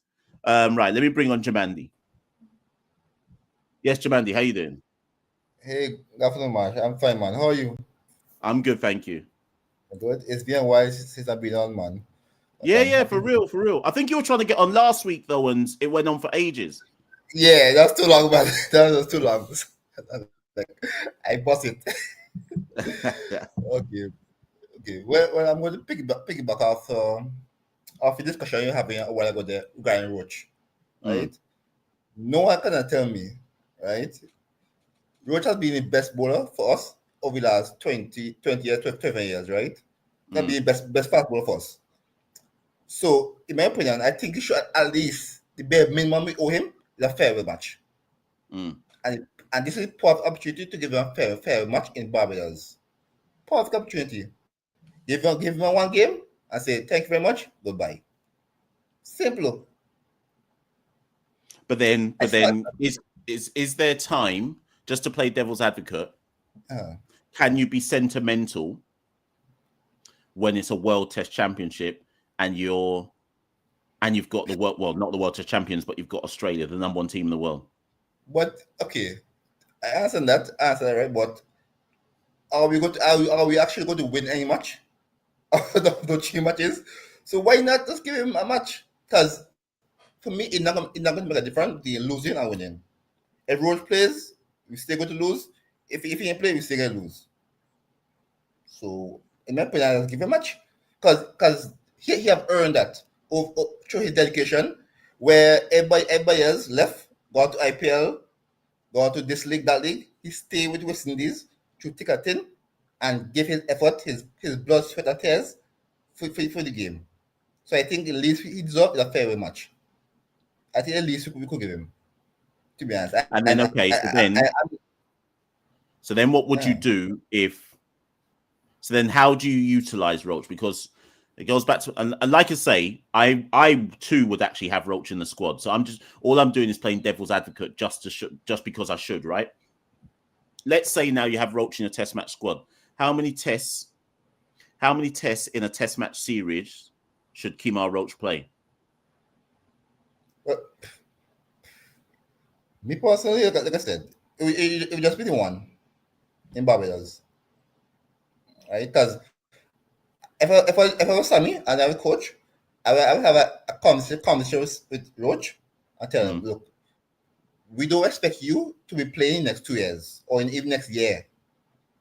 B: Right, let me bring on Jamandi. Yes, Jamandi, how you doing?
C: Hey, good afternoon, man. I'm fine, man. How are you?
B: I'm good, thank you.
C: Good. It's been a while since I've been on, man.
B: Yeah, for real. I think you were trying to get on last week though, and it went on for ages.
C: Yeah, that's too long, man. That was too long. I bust it. Okay. Well, I'm going to piggyback off the discussion you're having a while ago there, regarding Roach, right? No one can tell me, right? Roach has been the best bowler for us over the last 20 years, 12 years, right? Can be the best fast bowler for us. So, in my opinion, I think he should at least, the bare minimum we owe him is a fair match. And this is a perfect opportunity to give him a fair match in Barbados. Perfect opportunity. Give him 1 game and say, thank you very much, goodbye. Simple.
B: But then is there time, just to play devil's advocate, can you be sentimental when it's a World Test Championship and you've got the world, well, not the World Test Champions, but you've got Australia, the number 1 team in the world?
C: But okay, I answer that right. But are we actually going to win any match? The 3 matches. So why not just give him a match? Because for me, it's not going to make a difference between losing and winning. If Roach plays, we still going to lose. If he ain't play, we still going to lose. So in my opinion, I'll give him a match because he have earned that through his dedication. Where everybody else left, got to IPL, got to this league, that league. He stayed with West Indies through thick and thin and give his effort, his blood, sweat, and tears for the game. So I think at least he deserves a fair match. I think at least we could give him, to be honest.
B: So then what would you do if... So then how do you utilize Roach? Because it goes back to... And like I say, I too would actually have Roach in the squad. So all I'm doing is playing devil's advocate just because I should, right? Let's say now you have Roach in a test match squad. how many tests in a test match series should Kemar Roach play?
C: Well, me personally, like I said, it would just be the one in Barbados, right? Because if I was Sammy and I was coach, I would have a conversation with Roach and tell him, look, we don't expect you to be playing next 2 years or even next year,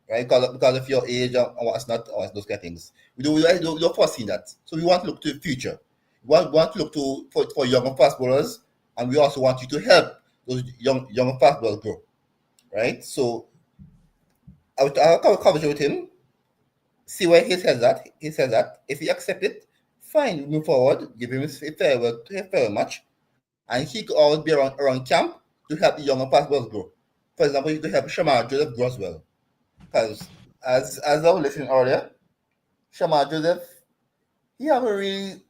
C: right? Because of your age and what's not, or those kind of things. We don't foresee that. So we want to look to the future. We want to look for younger fast bowlers, and we also want you to help those younger fast bowlers grow, right? So I'll have a conversation with him, see where he says that. If he accepts it, fine, we move forward, give him a fair match, and he could always be around camp to help the younger fast bowlers grow. For example, he could help Shamar Joseph grow as well. Because as I was listening earlier, Shamar Joseph, he haven't really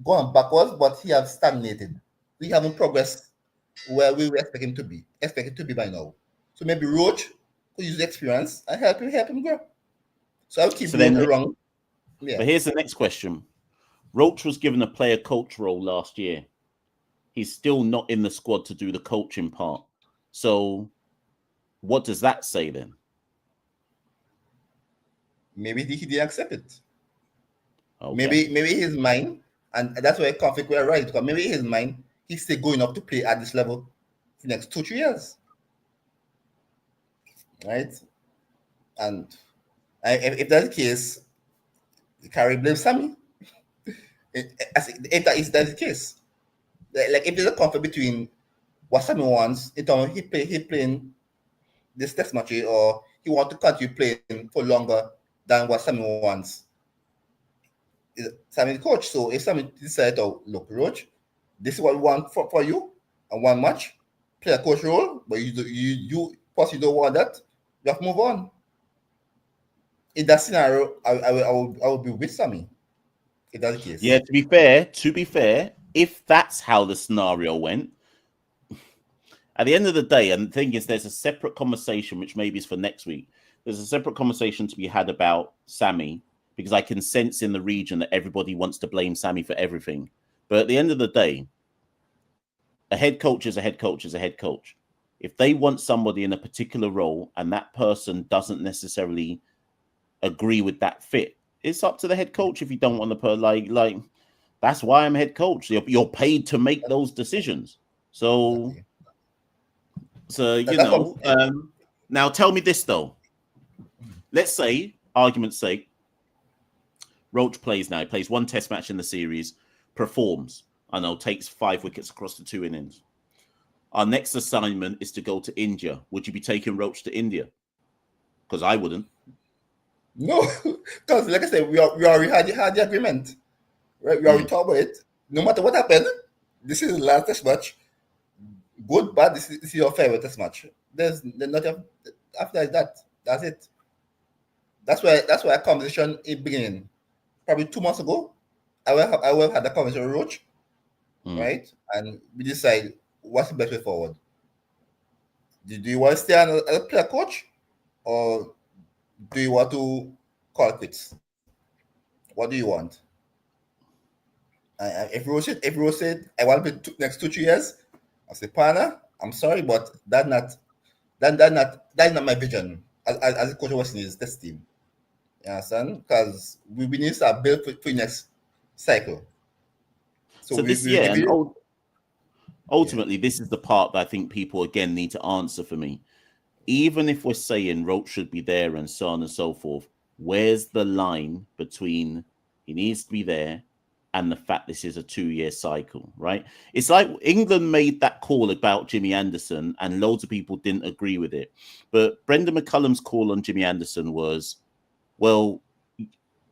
C: gone backwards, but he have stagnated. We haven't progressed where we were expecting to be by now. So maybe Roach could use the experience and help him grow. So I'll keep going around. Yeah.
B: But here's the next question. Roach was given a player coach role last year. He's still not in the squad to do the coaching part. So what does that say then?
C: Maybe he didn't accept it.
B: Okay.
C: Maybe his mind, and that's why conflict were right, because maybe his mind, he's still going up to play at this level for the next 2-3 years. Right? And if that's the case, Carty blame Sammy. If that's the case. Like if there's a conflict between what Sammy wants, in terms of he playing this test match, or he want to continue playing for longer than what Sammy wants. Sammy the coach. So if Sammy decides, oh, look, Roach, this is what we want for you, and one match, play a coach role, but you possibly don't want that, you have to move on. In that scenario, I will be with Sammy. If that's the case.
B: Yeah, to be fair, if that's how the scenario went, at the end of the day, and the thing is, there's a separate conversation, which maybe is for next week. There's a separate conversation to be had about Sammy, because I can sense in the region that everybody wants to blame Sammy for everything. But at the end of the day, a head coach is a head coach is a head coach. If they want somebody in a particular role and that person doesn't necessarily agree with that fit, it's up to the head coach. If you don't want to like that's why I'm head coach. You're paid to make those decisions. So you know. Now tell me this though. Let's say, argument's sake, Roach plays now. He plays one test match in the series, performs. I know, takes 5 wickets across the 2 innings. Our next assignment is to go to India. Would you be taking Roach to India? Because I wouldn't.
C: No, because like I said, we already had the agreement. Right? We already talked about it. No matter what happened, this is the last test match. Good, bad, this is your favorite test match. There's nothing after that. That's it. That's why a conversation is beginning. Probably 2 months ago, I will have had a conversation with Roach, right? And we decide what's the best way forward. Do you want to stay as a player coach, or do you want to call it quits? What do you want? If Roach said I want to play next 2-3 years, I say, partner, I'm sorry, but that's not my vision as a coach of West Indies this team. You understand? Because we need to start build for the next cycle.
B: So this year, and ultimately, this is the part that I think people again need to answer for me. Even if we're saying Roach should be there and so on and so forth, where's the line between he needs to be there and the fact this is a 2-year cycle, right? It's like England made that call about Jimmy Anderson and loads of people didn't agree with it. But Brendan McCullum's call on Jimmy Anderson was, well,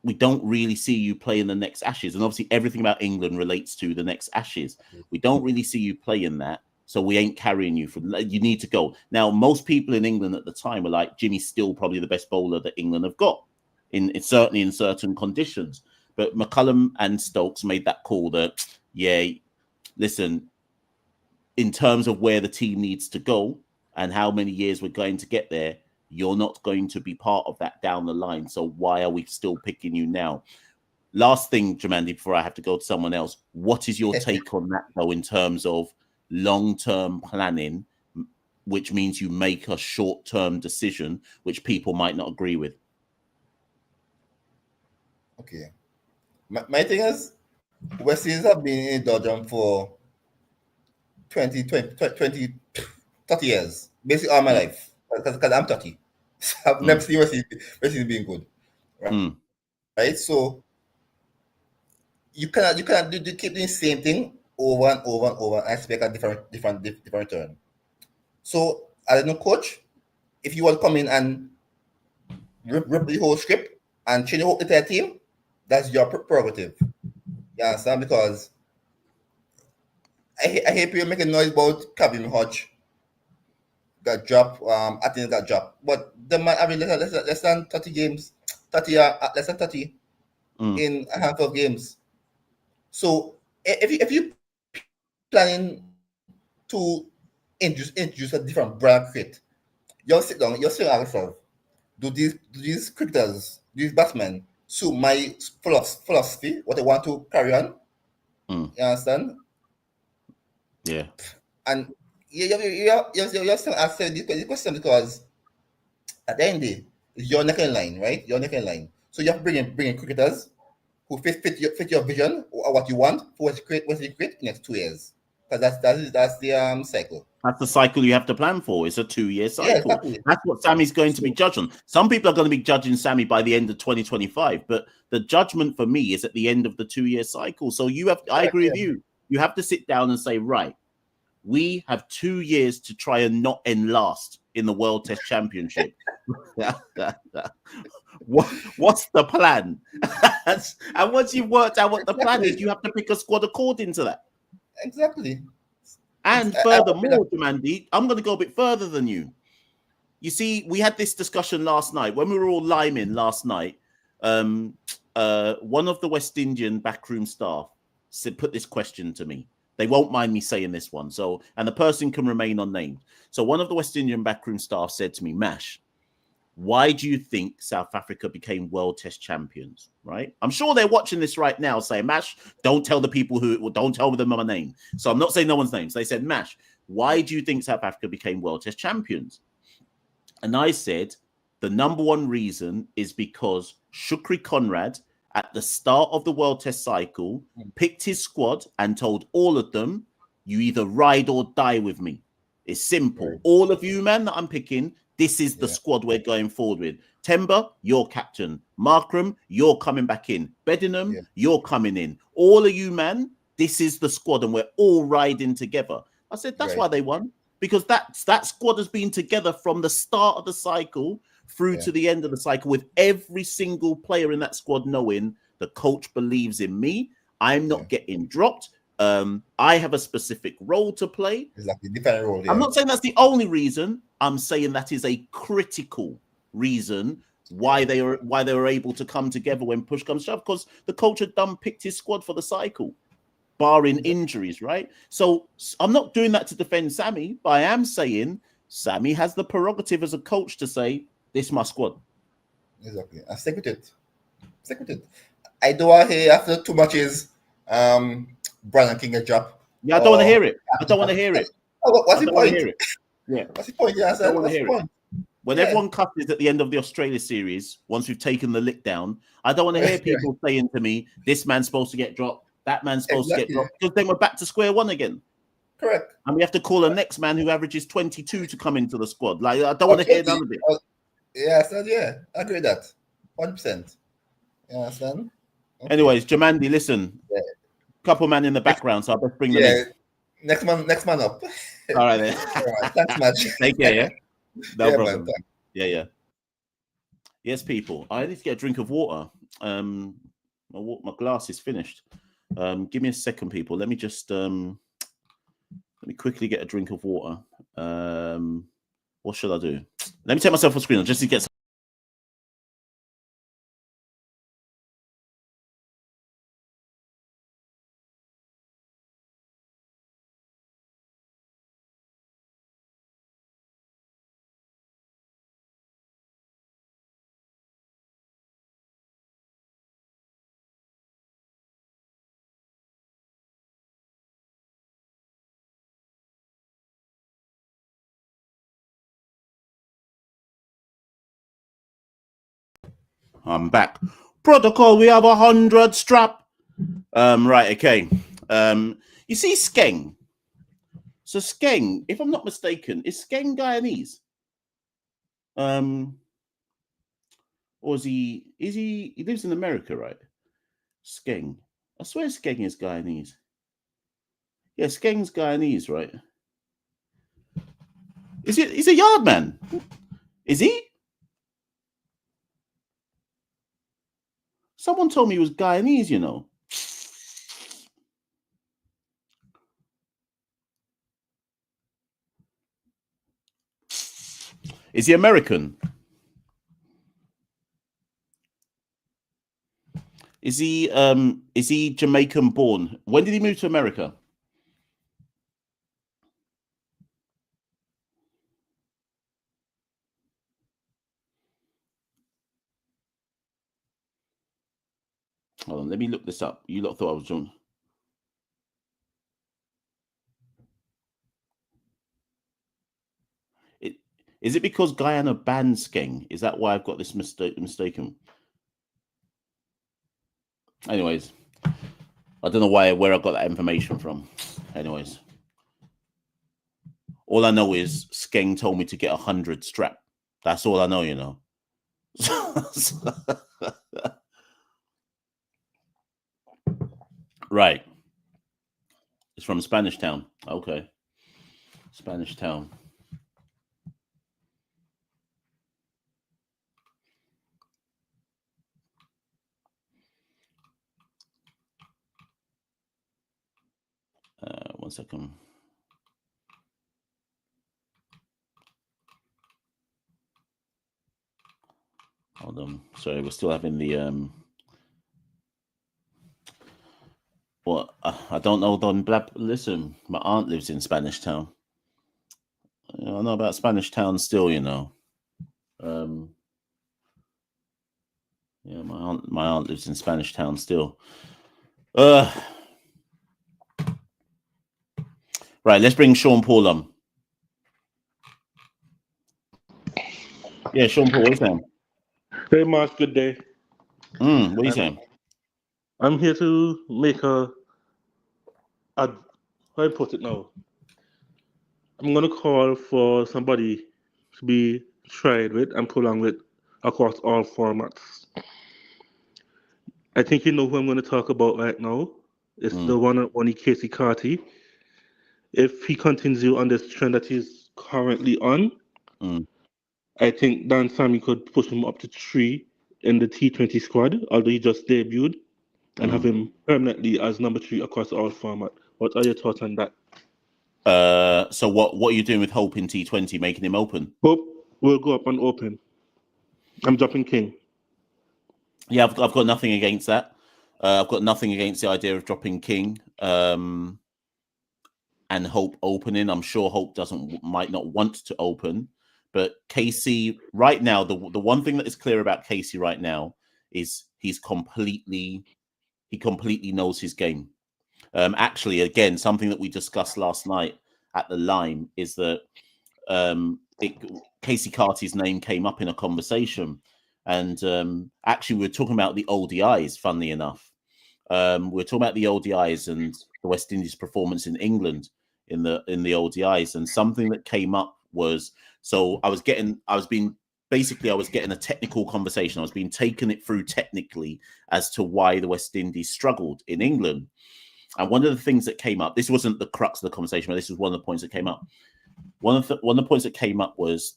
B: we don't really see you play in the next Ashes. And obviously everything about England relates to the next Ashes. We don't really see you play in that. So we ain't carrying you you need to go. Now, most people in England at the time were like, Jimmy's still probably the best bowler that England have got, certainly in certain conditions. But McCullum and Stokes made that call that, yeah, listen, in terms of where the team needs to go and how many years we're going to get there, you're not going to be part of that down the line. So why are we still picking you now? Last thing, Jamandi, before I have to go to someone else, what is your take on that, though, in terms of long-term planning, which means you make a short-term decision, which people might not agree with?
C: Okay. My thing is, West Indies have been in Dodgem for 20, 30 years, basically all my life, because I'm 30. So I've never seen West Indies being good, right? So you cannot keep doing the same thing over and over and over and expect a different turn. So as a new coach, if you want to come in and rip the whole script and change the whole entire team, that's your prerogative. You understand? Because I hear people making noise about Kevin Hodge got dropped. I think got dropped, but the man having less than 30 games, 30 less than 30 in a handful of games. So if you planning to introduce a different brand of cricket, you'll sit down, you'll say to yourself, do these cricketers, these batsmen suit my philosophy, what they want to carry on? You understand?
B: Yeah.
C: And you're still asking this question because at the end of the day, it's your neck and line, right? Your neck and line. So you have to bring in cricketers who fit your vision or what you want for what you create in the next 2 years. Because that's the cycle.
B: That's the cycle you have to plan for. It's a 2-year cycle.
C: Yeah, exactly.
B: That's what Sammy's going to be judged on. Some people are going to be judging Sammy by the end of 2025, but the judgment for me is at the end of the 2-year cycle. So I agree with you. You have to sit down and say, right, we have 2 years to try and not end last in the World Test Championship. What's the plan? And once you've worked out what the plan is, you have to pick a squad according to that.
C: Exactly.
B: And furthermore, Jamandi, I'm going to go a bit further than you. You see, we had this discussion last night when we were all liming last night. One of the West Indian backroom staff put this question to me. They won't mind me saying this one. So, and the person can remain unnamed. So one of the West Indian backroom staff said to me, Mash, why do you think South Africa became World Test champions? Right? I'm sure they're watching this right now saying, Mash, don't tell the people don't tell them my name. So I'm not saying no one's names. They said, Mash, why do you think South Africa became World Test champions? And I said, the number one reason is because Shukri Conrad, at the start of the World Test cycle, picked his squad and told all of them, you either ride or die with me. It's simple. Right. All of you, man, that I'm picking, this is the squad we're going forward with. Temba, you're captain. Markram, you're coming back in. Bedingham, you're coming in. All of you, man, this is the squad and we're all riding together. I said, that's why they won. Because that squad has been together from the start of the cycle through to the end of the cycle, with every single player in that squad knowing the coach believes in me. I'm not getting dropped. I have a specific role to play.
C: Exactly, different role.
B: I'm not saying that's the only reason. I'm saying that is a critical reason why they were able to come together when push comes to shove, because the coach had picked his squad for the cycle, barring injuries, right? So I'm not doing that to defend Sammy, but I am saying Sammy has the prerogative as a coach to say, this is my squad.
C: Exactly. And stick with it. Stick with it. I don't want to hear after 2 matches, Brandon King a drop.
B: Yeah, I don't want to hear it. I don't want to hear it.
C: What's the point?
B: Yeah.
C: What's the point? Yeah, I don't want to hear it.
B: When everyone cusses at the end of the Australia series, once we've taken the lick down, I don't want to hear people saying to me, this man's supposed to get dropped, that man's supposed to get dropped, because then we're back to square one again.
C: Correct.
B: And we have to call a next man who averages 22 to come into the squad. Like, I don't want to hear none of it.
C: Yeah, I agree with that. 100%. You understand? Okay.
B: Anyways, Jamandi, listen. Couple man in the background, so I'll best bring them in.
C: Next man up.
B: All right, then.
C: All right, thanks much.
B: Take care, yeah? No problem.
C: Man,
B: yeah. Yes, people. I need to get a drink of water. My glass is finished. Give me a second, people. Let me just let me quickly get a drink of water. What should I do? Let me take myself off screen just to get some. I'm back. Protocol, we have 100 strap. Right, okay. You see Skeng. So Skeng, if I'm not mistaken, is Skeng Guyanese? Or is he lives in America, right? Skeng. I swear Skeng is Guyanese. Yeah, Skeng's Guyanese, right? He's a yard man. Is he? Someone told me he was Guyanese, you know. Is he American? Is he Jamaican born? When did he move to America? Hold on, let me look this up. You lot thought I was John. Is it because Guyana banned Skeng? Is that why I've got this mistaken? Anyways, I don't know where I got that information from. Anyways, all I know is Skeng told me to get 100 strap. That's all I know, you know. Right. It's from Spanish Town. Okay. Spanish Town. One second. Hold on. Sorry, we're still having the Well, I don't know, Don Blab. Listen, my aunt lives in Spanish Town. I know about Spanish Town still, you know. Yeah, my aunt lives in Spanish Town still. Right, let's bring Sean Paul on. Yeah, Sean Paul, what are you saying?
D: Hey, Mark, good day.
B: What are you saying?
D: I'm here to make how I put it now. I'm going to call for somebody to be tried with and prolonged with across all formats. I think you know who I'm going to talk about right now. It's the one and only Casey Carty. If he continues on this trend that he's currently on, I think Dan Sammy could push him up to 3 in the T20 squad, although he just debuted, and have him permanently as number 3 across all formats. What are your thoughts on that?
B: So what are you doing with Hope in T20, making him open?
D: Hope will go up and open. I'm dropping King.
B: Yeah, I've got nothing against that. I've got nothing against the idea of dropping King and Hope opening. I'm sure Hope might not want to open, but Casey right now, the one thing that is clear about Casey right now is he completely knows his game. Actually, again, something that we discussed last night at the Lime is that Casey Carty's name came up in a conversation, and actually we were talking about the ODIs. Funnily enough, we were talking about the ODIs and the West Indies' performance in England in the ODIs, and something that came up was I was getting a technical conversation. I was being taken it through technically as to why the West Indies struggled in England. And one of the things that came up, this wasn't the crux of the conversation, but this was one of the points that came up. One of the points that came up was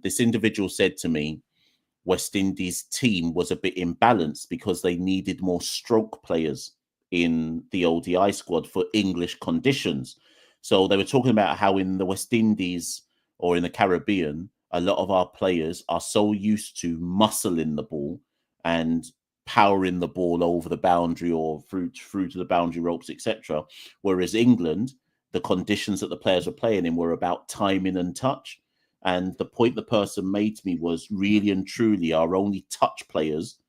B: this individual said to me, West Indies team was a bit imbalanced because they needed more stroke players in the ODI squad for English conditions. So they were talking about how in the West Indies or in the Caribbean, a lot of our players are so used to muscling the ball and powering the ball over the boundary or through to the boundary ropes, etc. Whereas England, the conditions that the players were playing in were about timing and touch. And the point the person made to me was, really and truly, our only touch players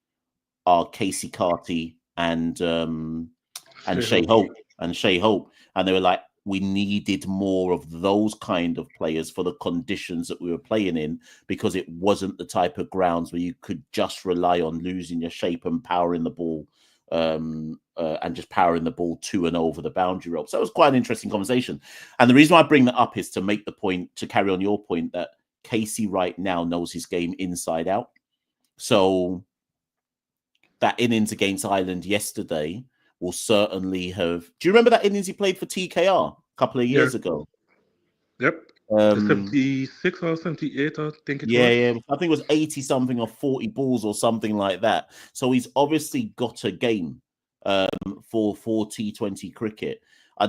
B: are Casey Carty and Shea Hope. And they were like, we needed more of those kind of players for the conditions that we were playing in, because it wasn't the type of grounds where you could just rely on losing your shape and powering the ball and just powering the ball to and over the boundary rope. So it was quite an interesting conversation. And the reason why I bring that up is to make the point, to carry on your point, that Casey right now knows his game inside out. So that innings against Ireland yesterday will certainly have... Do you remember that innings he played for TKR a couple of years ago?
D: Yep. 76 or 78, I think it was.
B: Yeah. I think it was 80 something or 40 balls or something like that. So he's obviously got a game for T20 cricket.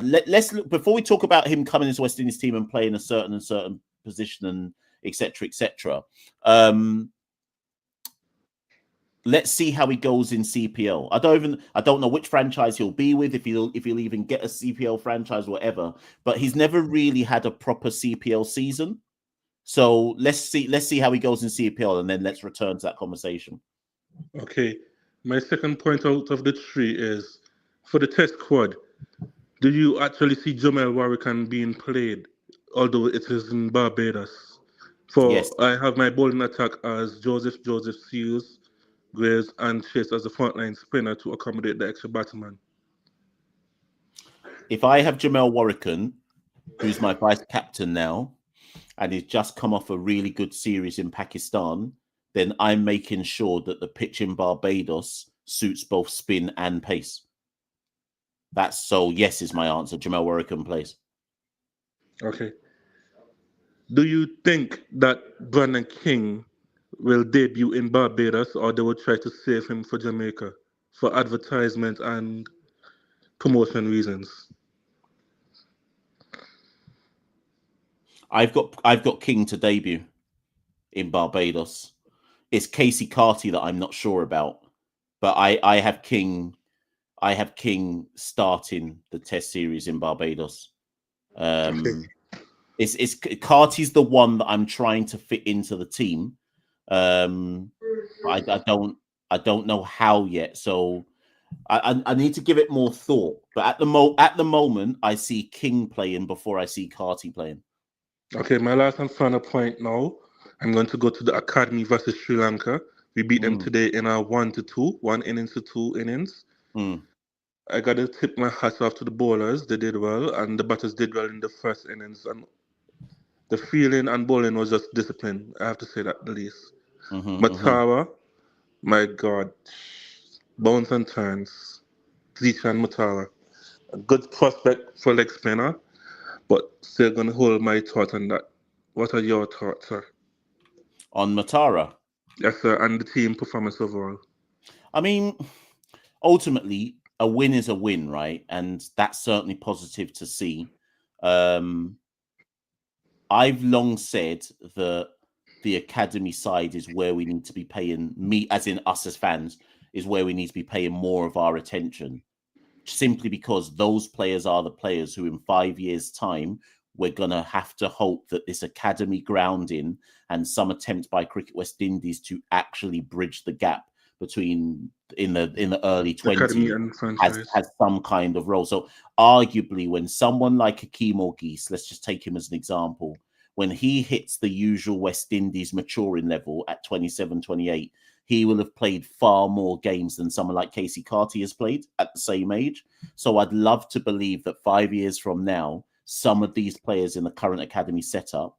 B: Let's look, before we talk about him coming into West Indies team and playing a certain position and etc. Let's see how he goes in CPL. I don't know which franchise he'll be with, if he'll even get a CPL franchise or whatever, but he's never really had a proper CPL season. So let's see how he goes in CPL, and then let's return to that conversation.
D: Okay. My second point out of the three is, for the test squad, do you actually see Jamel Warrican being played, although it is in Barbados?
B: Yes.
D: I have my bowling attack as Joseph Seals, Graves, and Chase as a frontline spinner to accommodate the extra batsman.
B: If I have Jamel Warrican, who's my vice captain now, and he's just come off a really good series in Pakistan, then I'm making sure that the pitch in Barbados suits both spin and pace. Yes is my answer. Jamel Warrican plays.
D: Okay. Do you think that Brandon King will debut in Barbados, or they will try to save him for Jamaica for advertisement and promotion reasons?
B: I've got King to debut in Barbados. It's Casey Carty that I'm not sure about, but I have King starting the Test series in Barbados.
D: Okay.
B: It's Carty's the one that I'm trying to fit into the team. I don't know how yet, so I need to give it more thought. But at the moment, I see King playing before I see Carty playing.
D: Okay, my last and final point now. I'm going to go to the Academy versus Sri Lanka. We beat them today in a 1-2, 1 innings to 2 innings. I got to tip my hats off to the bowlers. They did well, and the batters did well in the first innings. And the fielding and bowling was just discipline. I have to say that at least. Matara, my God, bounce and turns. Zishan Matara, a good prospect for leg spinner, but still going to hold my thought on that. What are your thoughts, sir?
B: On Matara?
D: Yes, sir, and the team performance overall.
B: I mean, ultimately, a win is a win, right? And that's certainly positive to see. I've long said that the academy side is where we need to be paying, me as in us as fans, is where we need to be paying more of our attention. Simply because those players are the players who in 5 years' time, we're going to have to hope that this academy grounding and some attempt by Cricket West Indies to actually bridge the gap between in the early 20s has some kind of role. So arguably, when someone like Kemar Roach, let's just take him as an example, when he hits the usual West Indies maturing level at 27, 28, he will have played far more games than someone like Casey Carty has played at the same age. So I'd love to believe that 5 years from now, some of these players in the current academy setup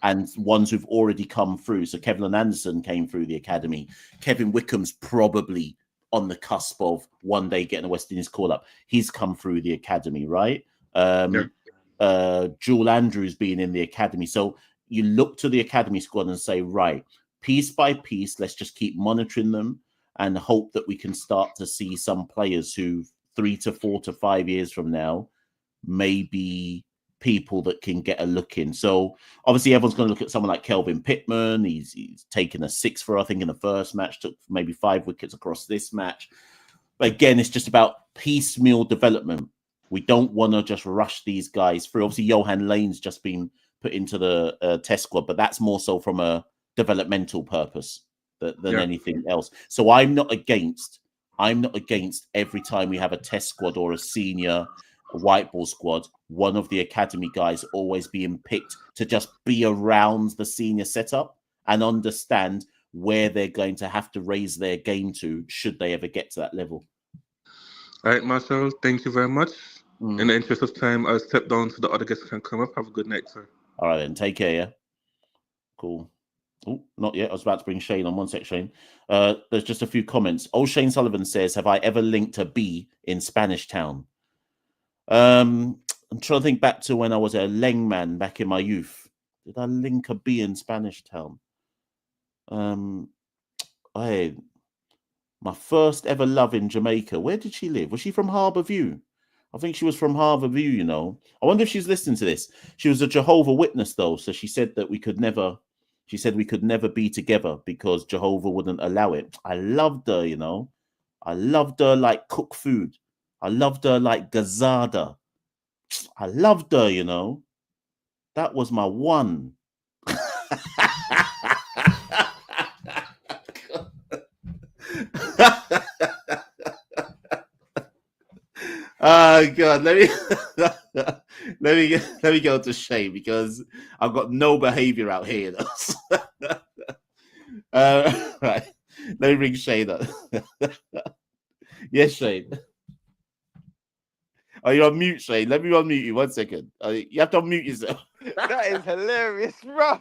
B: and ones who've already come through. So Kevlin Anderson came through the academy. Kevin Wickham's probably on the cusp of one day getting a West Indies call-up. He's come through the academy, right? Jewel Andrews being in the academy. So you look to the academy squad and say, right, piece by piece, let's just keep monitoring them and hope that we can start to see some players who 3 to 4 to 5 years from now may be people that can get a look in. So obviously everyone's going to look at someone like Kelvin Pittman. He's taken a 6 for, I think, in the first match, took maybe 5 wickets across this match. But again, it's just about piecemeal development. We don't want to just rush these guys through. Obviously, Johan Lane's just been put into the test squad, but that's more so from a developmental purpose than anything else. So I'm not against every time we have a test squad or a senior white ball squad, one of the academy guys always being picked to just be around the senior setup and understand where they're going to have to raise their game to should they ever get to that level.
D: All right, Machel, thank you very much. In the interest of time, I'll step down so the other guests can come up. Have a good night, sir.
B: All right, then. Take care, yeah? Cool. Oh, not yet. I was about to bring Shane on. One sec, Shane. There's just a few comments. Old Shane Sullivan says, have I ever linked a B in Spanish Town? I'm trying to think back to when I was a Leng man back in my youth. Did I link a B in Spanish Town? My first ever love in Jamaica. Where did she live? Was she from Harbour View? I think she was from Harbour View, you know. I wonder if she's listening to this. She was a Jehovah Witness, though, so she said that we could never be together because Jehovah wouldn't allow it. I loved her, you know. I loved her like cook food. I loved her like gazada. I loved her, you know. That was my one. Oh God, let me go to Shane because I've got no behavior out here. Right, let me bring Shane up. Yes, Shane. Oh, you're on mute, Shane. Let me unmute you 1 second. You have to unmute yourself.
E: That is hilarious, bro.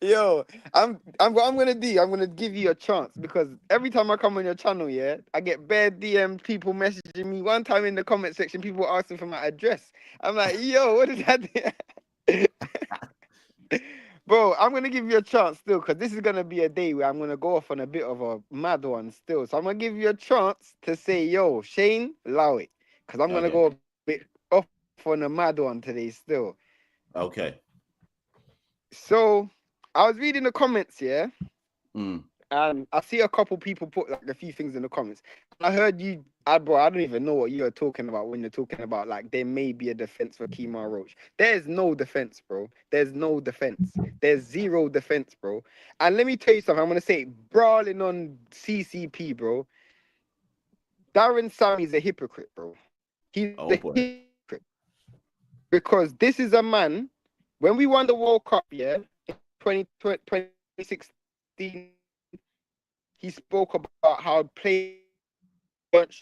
E: Yo, what I'm gonna do, I'm gonna give you a chance because every time I come on your channel, yeah, I get bare DM people messaging me. One time in the comment section, people asking for my address. I'm like, yo, what is that? Bro, I'm gonna give you a chance still because this is gonna be a day where I'm gonna go off on a bit of a mad one still. So I'm gonna give you a chance to say, yo, Shane, allow it. Because I'm gonna go a bit off on a mad one today still.
B: Okay.
E: So I was reading the comments, yeah, and I see a couple people put like a few things in the comments. I heard you, bro, I don't even know what you're talking about when you're talking about like there may be a defense for Kemar Roach. There's no defense, bro. There's no defense. There's zero defense, bro. And let me tell you something. I'm gonna say, brawling on CCP, bro. Daren Sammy's a hypocrite, bro. He's a hypocrite because this is a man. When we won the World Cup, yeah, in 2016, he spoke about how players weren't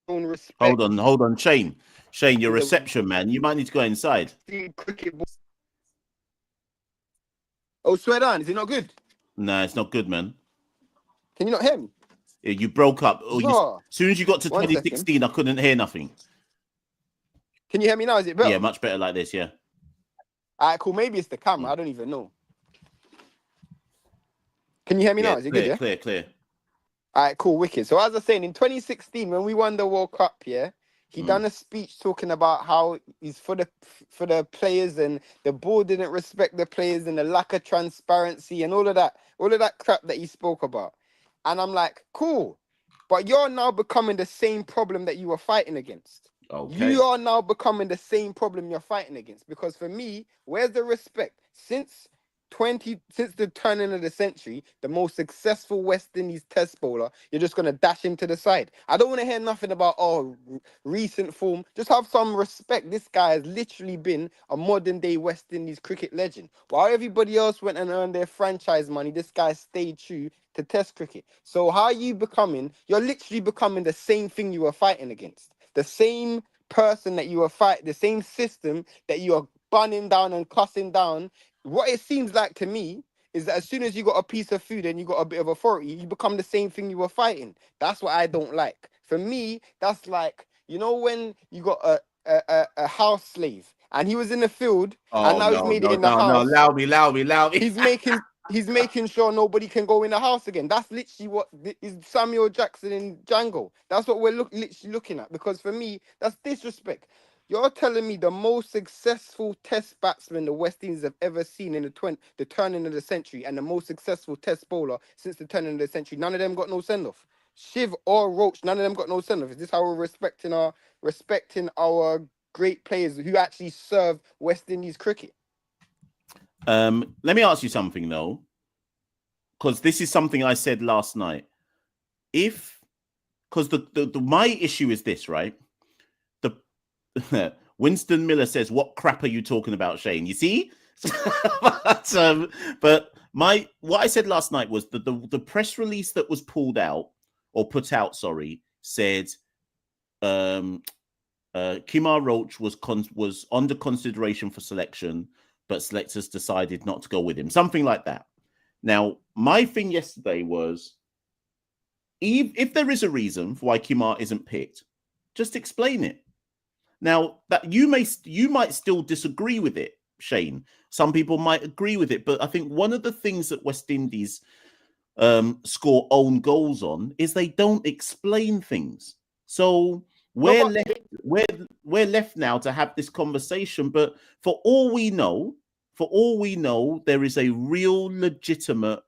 E: shown respect.
B: Hold on, Shane, your reception, man. You might need to go inside.
E: Cricket. Oh, swear down. Is it not good?
B: Nah, it's not good, man.
E: Can you not hear me?
B: Yeah, you broke up.
E: No.
B: As soon as you got to 2016, I couldn't hear nothing.
E: Can you hear me now? Is it better?
B: Yeah, much better like this, yeah.
E: All right, cool. Maybe it's the camera. I don't even know. Can you hear me now? Is it good? Yeah,
B: Clear.
E: All right, cool, wicked. So as I was saying, in 2016, when we won the World Cup, yeah, he done a speech talking about how he's for the players and the board didn't respect the players and the lack of transparency and all of that crap that he spoke about. And I'm like, cool, but you're now becoming the same problem that you were fighting against. Okay. You are now becoming the same problem you're fighting against. Because for me, where's the respect? Since the turning of the century, the most successful West Indies test bowler, you're just gonna dash him to the side. I don't want to hear nothing about recent form. Just have some respect. This guy has literally been a modern day West Indies cricket legend. While everybody else went and earned their franchise money, this guy stayed true to test cricket. So how are you becoming? You're literally becoming the same thing you were fighting against. The same person that you were fighting, the same system that you are bunning down and cussing down. What it seems like to me is that as soon as you got a piece of food and you got a bit of authority, you become the same thing you were fighting. That's what I don't like. For me, that's like, you know, when you got a house slave and he was in the field and now he's made it in the house.
B: No, allow me.
E: He's making sure nobody can go in the house again. That's literally what is Samuel Jackson in Django. That's what we're literally looking at. Because for me, that's disrespect. You're telling me the most successful test batsman the West Indies have ever seen in the turning of the century and the most successful test bowler since the turning of the century, none of them got no send-off. Shiv or Roach, none of them got no send-off. Is this how we're respecting our great players who actually serve West Indies cricket?
B: Let me ask you something, though, because this is something I said last night. If because the my issue is this, right? The Winston Miller says, "What crap are you talking about, Shane?" You see, but what I said last night was that the press release that was pulled out or put out, sorry, said Kemar Roach was under consideration for selection, but selectors decided not to go with him, something like that. Now, my thing yesterday was, if there is a reason for why Kemar isn't picked, just explain it. Now, that you might still disagree with it, Shane. Some people might agree with it, but I think one of the things that West Indies score own goals on is they don't explain things. So we're left now to have this conversation. But for all we know, there is a real legitimate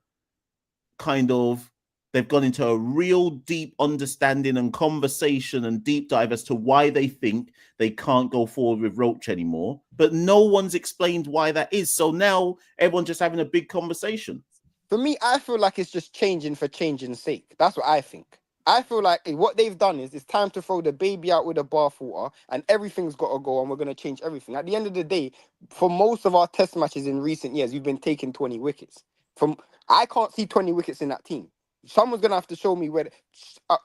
B: kind of, they've gone into a real deep understanding and conversation and deep dive as to why they think they can't go forward with Roach anymore. But no one's explained why that is. So now everyone's just having a big conversation.
E: For me, I feel like it's just changing for changing's sake. That's what I think. I feel like what they've done is it's time to throw the baby out with the bathwater, and everything's got to go, and we're going to change everything. At the end of the day, for most of our test matches in recent years, we've been taking 20 wickets. I can't see 20 wickets in that team. Someone's going to have to show me where...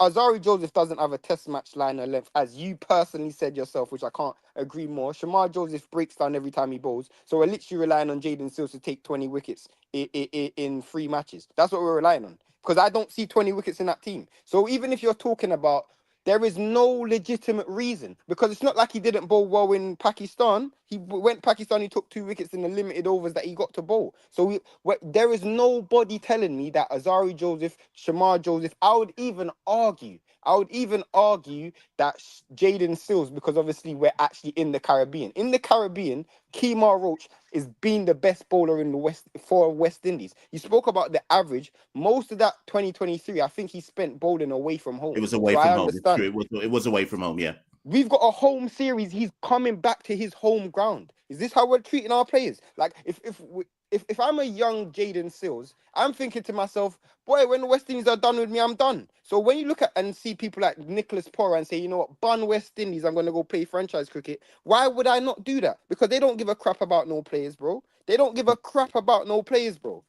E: Alzarri Joseph doesn't have a test match line or length, as you personally said yourself, which I can't agree more. Shamar Joseph breaks down every time he bowls. So we're literally relying on Jaden Sills to take 20 wickets in 3 matches. That's what we're relying on. Because I don't see 20 wickets in that team. So even if you're talking about... There is no legitimate reason, because it's not like he didn't bowl well in Pakistan. He went Pakistan, he took 2 wickets in the limited overs that he got to bowl. So there is nobody telling me that Alzarri Joseph, Shamar Joseph, I would even argue that Jaden Sills, because obviously we're actually in the Caribbean. In the Caribbean, Kemar Roach is being the best bowler in the West Indies. You spoke about the average. Most of that 2023, I think he spent bowling away from home.
B: It was away from home. It's true. It was away from home, yeah.
E: We've got a home series. He's coming back to his home ground. Is this how we're treating our players? Like, if I'm a young Jaden Sills, I'm thinking to myself, boy, when the West Indies are done with me, I'm done. So when you look at and see people like Nicholas Porra and say, you know what, bun West Indies, I'm going to go play franchise cricket. Why would I not do that? Because they don't give a crap about no players, bro. They don't give a crap about no players, bro.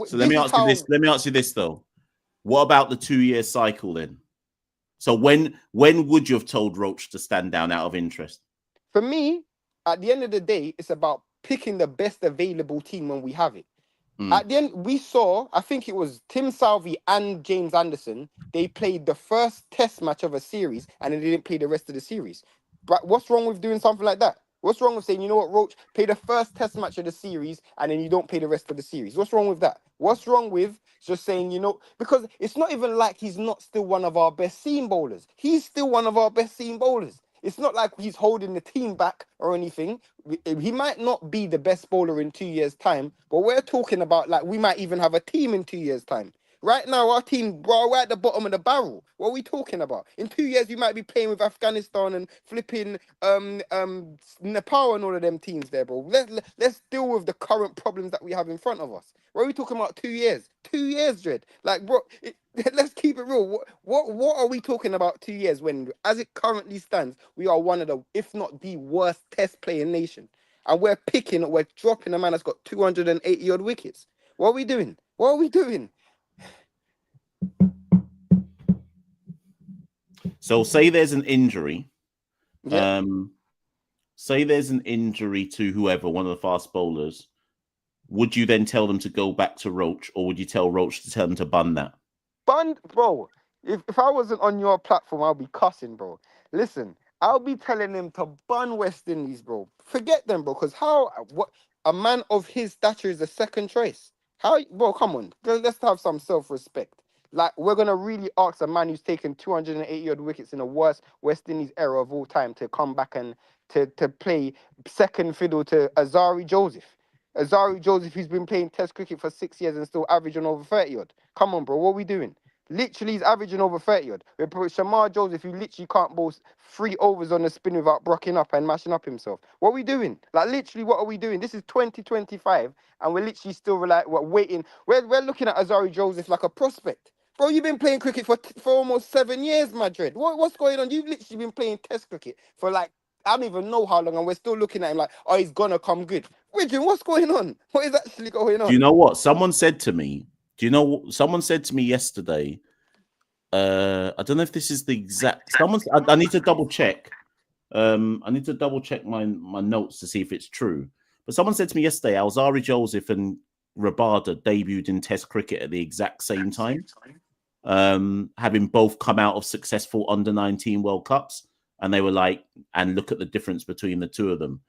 B: So let me ask you this, though. What about the 2-year cycle then? So when would you have told Roach to stand down out of interest?
E: For me, at the end of the day, it's about picking the best available team when we have it. At the end, we saw, I think it was Tim Southee and James Anderson, they played the first test match of a series and then they didn't play the rest of the series. But what's wrong with doing something like that? What's wrong with saying, you know what, Roach, play the first test match of the series and then you don't play the rest of the series? What's wrong with that? What's wrong with just saying, you know, because it's not even like he's not still one of our best seam bowlers. He's still one of our best seam bowlers. It's not like he's holding the team back or anything. He might not be the best bowler in 2 years' time, but we're talking about like we might even have a team in 2 years' time. Right now, our team, bro, we're at the bottom of the barrel. What are we talking about? In 2 years, we might be playing with Afghanistan and flipping Nepal and all of them teams there, bro. Let's deal with the current problems that we have in front of us. What are we talking about? 2 years? 2 years, Dread. Like, bro, let's keep it real. What are we talking about 2 years when, as it currently stands, we are one of the, if not the worst test playing nation? And we're dropping a man that's got 280 odd wickets. What are we doing? What are we doing?
B: So say there's an injury.
E: Yeah.
B: Say there's an injury to whoever, one of the fast bowlers. Would you then tell them to go back to Roach, or would you tell Roach to tell them to bun that?
E: Bun, bro. If I wasn't on your platform, I'll be cussing, bro. Listen, I'll be telling them to bun West Indies, bro. Forget them, bro. Because what a man of his stature is a second choice. Bro, come on. Let's have some self-respect. Like, we're going to really ask a man who's taken 280 odd wickets in the worst West Indies era of all time to come back and to play second fiddle to Alzarri Joseph. Alzarri Joseph, who's been playing test cricket for 6 years and still averaging over 30 odd. Come on, bro. What are we doing? Literally, he's averaging over 30 odd. We're putting Shamar Joseph, who literally can't bowl 3 overs on the spin without brocking up and mashing up himself. What are we doing? Like, literally, what are we doing? This is 2025, and we're literally still waiting. We're looking at Alzarri Joseph like a prospect. Bro, you've been playing cricket for almost 7 years, Madrid. What's going on? You've literally been playing Test cricket for like, I don't even know how long, and we're still looking at him like, oh, he's gonna come good. Richard, what's going on? What is actually going on?
B: Do you know what? Someone said to me, someone said to me yesterday, I don't know if this is the exact, I need to double check. I need to double check my notes to see if it's true. But someone said to me yesterday, Alzarri Joseph and Rabada debuted in Test cricket at the exact same time, having both come out of successful under-19 World Cups, and they were like, and look at the difference between the two of them.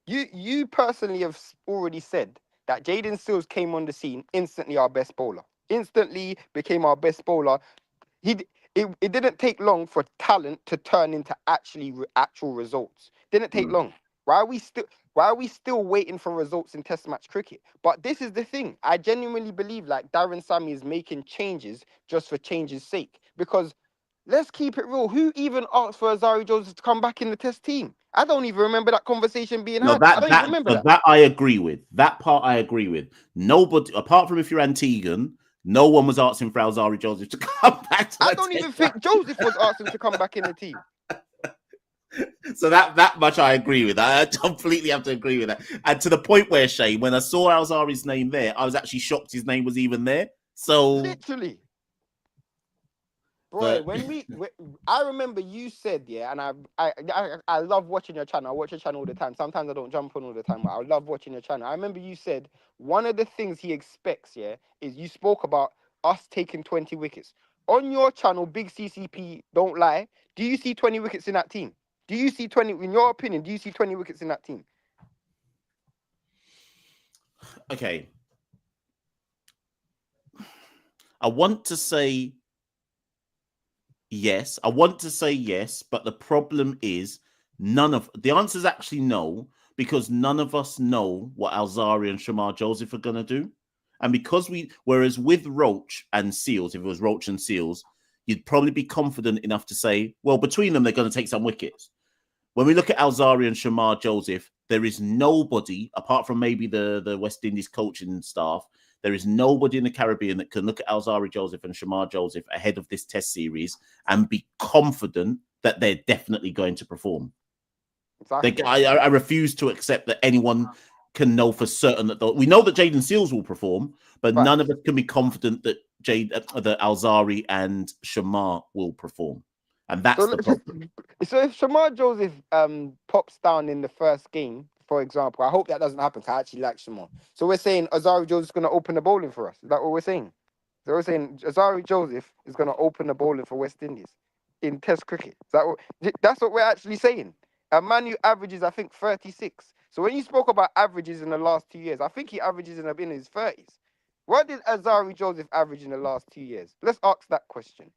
E: You personally have already said that Jaden Seals came on the scene, instantly our best bowler. Instantly became our best bowler. It didn't take long for talent to turn into actual results. Didn't take long. Why are we still waiting for results in Test match cricket? But this is the thing. I genuinely believe like Daren Sammy is making changes just for change's sake. Because let's keep it real. Who even asked for Alzarri Joseph to come back in the Test team? I don't even remember that conversation being had. I don't even remember that.
B: That I agree with. That part I agree with. Nobody, apart from if you're Antiguan, no one was asking for Alzarri Joseph to come back to
E: I don't even think Joseph was asking to come back in the team.
B: So that much I agree with. I completely have to agree with that. And to the point where, Shay, when I saw Alzarri's name there, I was actually shocked his name was even there. So
E: literally. Bro, I remember you said, yeah, and I love watching your channel. I watch your channel all the time. Sometimes I don't jump on all the time, but I love watching your channel. I remember you said one of the things he expects, yeah, is you spoke about us taking 20 wickets. On your channel, Big CCP, don't lie. Do you see 20 wickets in that team? Do you see 20, in your opinion, do you see 20 wickets in that team?
B: Okay. I want to say yes. But the problem is the answer is actually no, because none of us know what Alzarri and Shamar Joseph are going to do. And because whereas with Roach and Seals, if it was Roach and Seals, you'd probably be confident enough to say, well, between them, they're going to take some wickets. When we look at Alzarri and Shamar Joseph, there is nobody, apart from maybe the West Indies coaching staff, there is nobody in the Caribbean that can look at Alzarri Joseph and Shamar Joseph ahead of this Test series and be confident that they're definitely going to perform. Exactly. I refuse to accept that anyone can know for certain that we know that Jaden Seals will perform, but none of us can be confident that that Alzarri and Shamar will perform. And that's the problem.
E: So if Shamar Joseph pops down in the first game, for example, I hope that doesn't happen, because I actually like Shamar. So we're saying Alzarri Joseph is going to open the bowling for us. Is that what we're saying? So we're saying Alzarri Joseph is going to open the bowling for West Indies in Test cricket. That's what we're actually saying. A man who averages, I think, 36. So when you spoke about averages in the last 2 years, I think he averages in his 30s. What did Alzarri Joseph average in the last 2 years? Let's ask that question.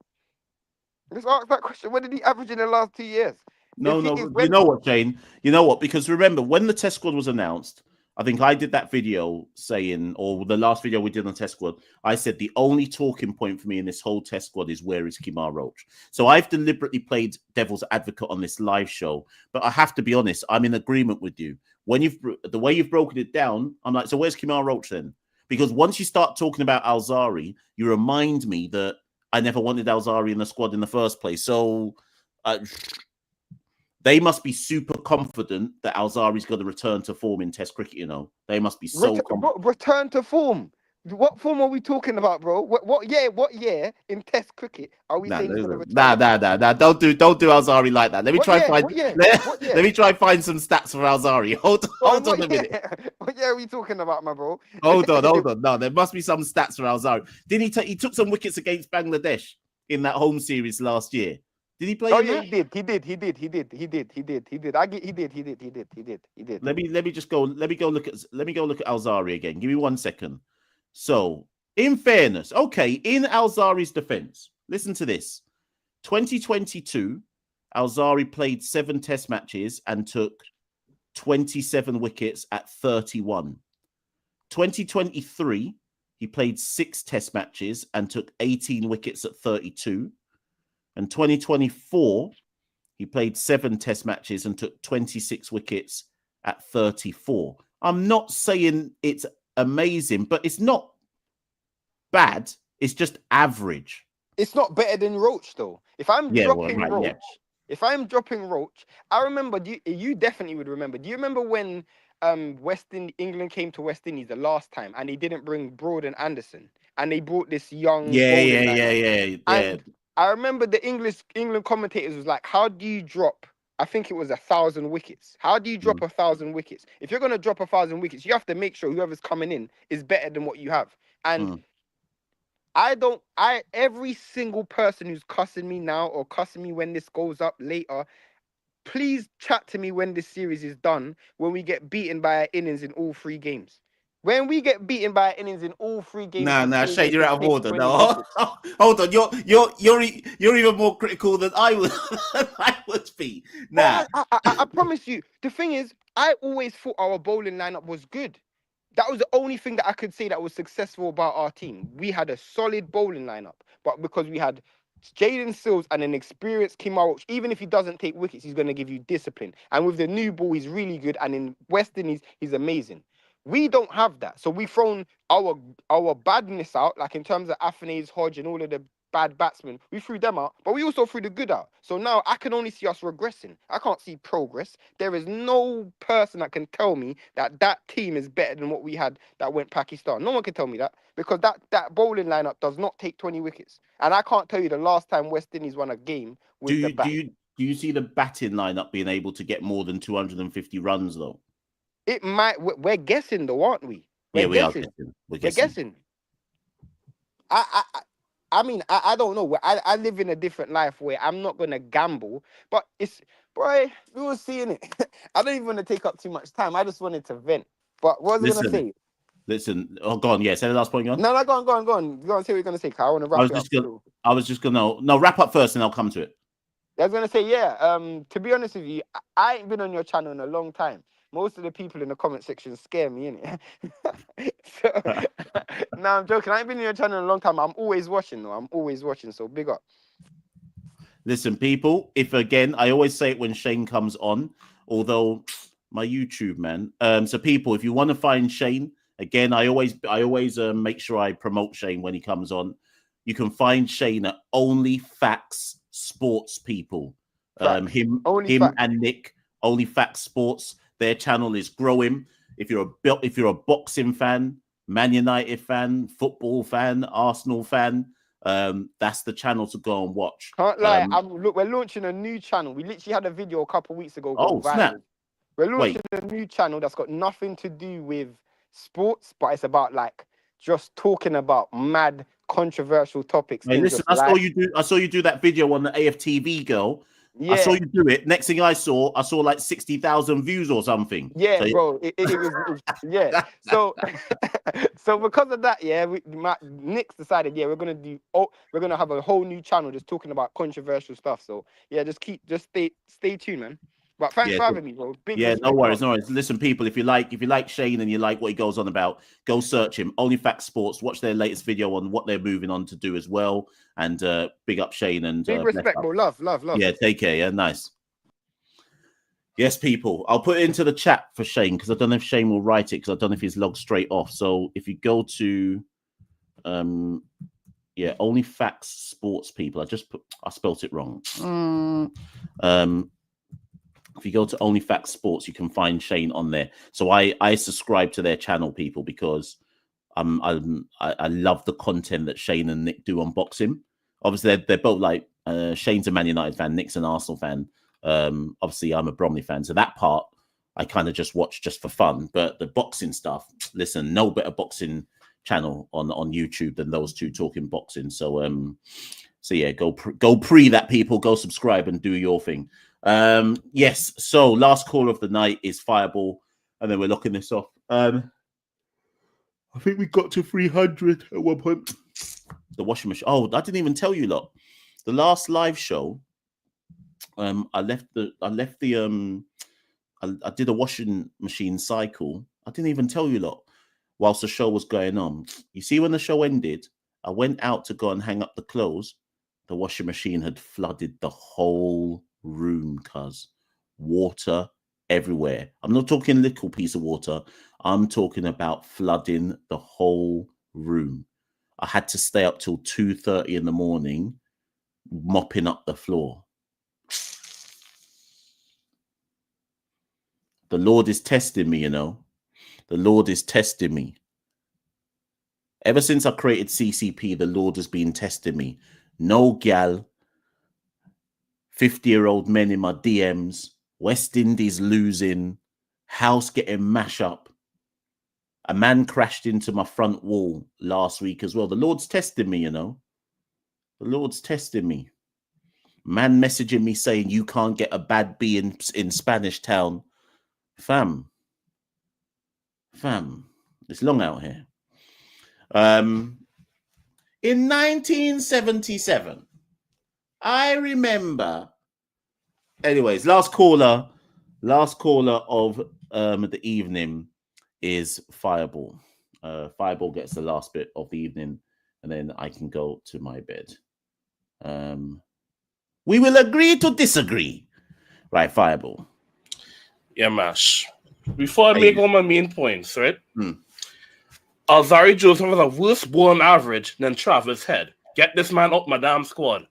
E: What did he average in the last 2 years?
B: No. You know what, Jane? You know what? Because remember, when the Test squad was announced, I think I did that video saying, or the last video we did on the Test squad, I said the only talking point for me in this whole Test squad is where is Kemar Roach. So I've deliberately played devil's advocate on this live show, but I have to be honest, I'm in agreement with you. When the way you've broken it down, I'm like, so where's Kemar Roach then? Because once you start talking about Alzarri, you remind me that I never wanted Alzarri in the squad in the first place. So they must be super confident that Alzarri's got to return to form in Test cricket, you know. They must be so confident.
E: Return to form? What form are we talking about, bro? What year in Test cricket are we saying he's going to return?
B: Nah. Don't do Alzarri like that. Let me try and find some stats for Alzarri. Hold on a minute.
E: What year are we talking about, my bro?
B: Hold on. No, there must be some stats for Alzarri. Didn't he took some wickets against Bangladesh in that home series last year? Did he play?
E: Oh yeah, he did. He did.
B: Let me go look at Alzarri again. Give me 1 second. So, in fairness, okay, in Alzarri's defense, listen to this. 2022, Alzarri played 7 Test matches and took 27 wickets at 31. 2023, he played 6 Test matches and took 18 wickets at 32. And 2024, he played 7 Test matches and took 26 wickets at 34. I'm not saying it's amazing, but it's not bad. It's just average.
E: It's not better than Roach though. If I'm
B: Yeah, well,
E: dropping
B: right,
E: Roach,
B: yeah.
E: if I'm dropping Roach, I remember. You definitely would remember. Do you remember when England came to West Indies the last time and they didn't bring Broad and Anderson and they brought this young bowling lineup?
B: Yeah.
E: And I remember the England commentators was like, "How do you drop?" I think it was 1,000 wickets. How do you drop 1,000 wickets? If you're gonna drop 1,000 wickets, you have to make sure whoever's coming in is better than what you have. And every single person who's cussing me now or cussing me when this goes up later, please chat to me when this series is done, when we get beaten by our innings in all 3 games. When we get beaten by our innings in all 3 games,
B: Nah,
E: before
B: Shane,
E: we
B: you're
E: can
B: out of
E: take
B: order.
E: 20
B: No,
E: wickets.
B: hold on. You're even more critical than I would. I would be. Nah,
E: But I promise you, the thing is, I always thought our bowling lineup was good. That was the only thing that I could say that was successful about our team. We had a solid bowling lineup, but because we had Jaden Sills and an experienced Kemar Roach, even if he doesn't take wickets, he's going to give you discipline. And with the new ball, he's really good. And in West Indies, he's amazing. We don't have that. So we've thrown our badness out, like in terms of Afanase, Hodge, and all of the bad batsmen. We threw them out, but we also threw the good out. So now I can only see us regressing. I can't see progress. There is no person that can tell me that that team is better than what we had that went Pakistan. No one can tell me that because that bowling lineup does not take 20 wickets. And I can't tell you the last time West Indies won a game with the bat.
B: do you see the batting lineup being able to get more than 250 runs though?
E: It might. We're guessing though, aren't we?
B: We are
E: guessing.
B: guessing.
E: We're guessing. I mean, I don't know. I live in a different life where I'm not gonna gamble, but boy, we were seeing it. I don't even want to take up too much time. I just wanted to vent. But what was I gonna say?
B: Listen. Oh, go on. Yeah, say the last point. Go on.
E: No, go on. Go on. Say what you're gonna say. I want to wrap it up.
B: I was just gonna wrap up first, and I'll come to it.
E: I was gonna say, to be honest with you, I ain't been on your channel in a long time. Most of the people in the comment section scare me, innit? No, I'm joking. I ain't been on your channel in a long time. I'm always watching, though. I'm always watching, so big up.
B: Listen, people, if again, I always say it when Shane comes on, although my YouTube, man. So people, if you want to find Shane, again, I always make sure I promote Shane when he comes on. You can find Shane at Only Facts Sports, people. Him and Nick, Only Facts Sports. Their channel is growing. If you're a boxing fan, Man United fan, football fan, Arsenal fan, that's the channel to go and watch.
E: Can't lie. Look, we're launching a new channel. We literally had a video a couple of weeks ago.
B: Oh, snap.
E: We're launching a new channel that's got nothing to do with sports, but it's about like just talking about mad controversial topics.
B: Hey, listen, I saw you do that video on the AFTV girl. Yeah. I saw you do it. Next thing I saw like 60,000 views or something.
E: Yeah, so, bro. It was yeah. So because of that, yeah, Nick's decided, yeah, we're gonna have a whole new channel just talking about controversial stuff. So yeah, just stay tuned, man. But thanks for having me, bro. Big respect,
B: no worries. Listen, people, if you like Shane and you like what he goes on about, go search him. Only Facts Sports. Watch their latest video on what they're moving on to do as well. And big up Shane and
E: big respect, bro. Love.
B: Yeah, take care. Yeah, nice. Yes, people. I'll put it into the chat for Shane because I don't know if Shane will write it because I don't know if he's logged straight off. So if you go to Only Facts Sports, people. I spelt it wrong. If you go to Only Facts Sports, you can find Shane on there. So I subscribe to their channel, people, because I love the content that Shane and Nick do on boxing. Obviously, they're both like Shane's a Man United fan, Nick's an Arsenal fan. Obviously, I'm a Bromley fan, so that part I kind of just watch just for fun. But the boxing stuff, listen, no better boxing channel on YouTube than those two talking boxing. So yeah, go pre that, people. Go subscribe and do your thing. Yes, so last call of the night is Fireball, and then we're locking this off. I think we got to 300 at one point. The washing machine. Oh, I didn't even tell you, lot. The last live show, I did a washing machine cycle. I didn't even tell you, lot, whilst the show was going on. You see, when the show ended, I went out to go and hang up the clothes. The washing machine had flooded the whole room, cuz water everywhere. I'm not talking a little piece of water. I'm talking about flooding the whole room. I had to stay up till 2:30 in the morning mopping up the floor. The Lord is testing me, you know. The Lord is testing me. Ever since I created CCP, the Lord has been testing me. No gal, 50-year-old men in my DMs, West Indies losing, house getting mashed up. A man crashed into my front wall last week as well. The Lord's testing me, you know. The Lord's testing me. Man messaging me saying you can't get a bad B in Spanish Town. Fam, it's long out here. In 1977, I remember. Anyways, last caller of the evening is Fireball. Fireball gets the last bit of the evening, and then I can go to my bed. We will agree to disagree. Right, Fireball.
F: Yeah, Mash. Before I make all my main points, right? Alzarri Joseph has a worse bowling average than Travis Head. Get this man up my damn squad.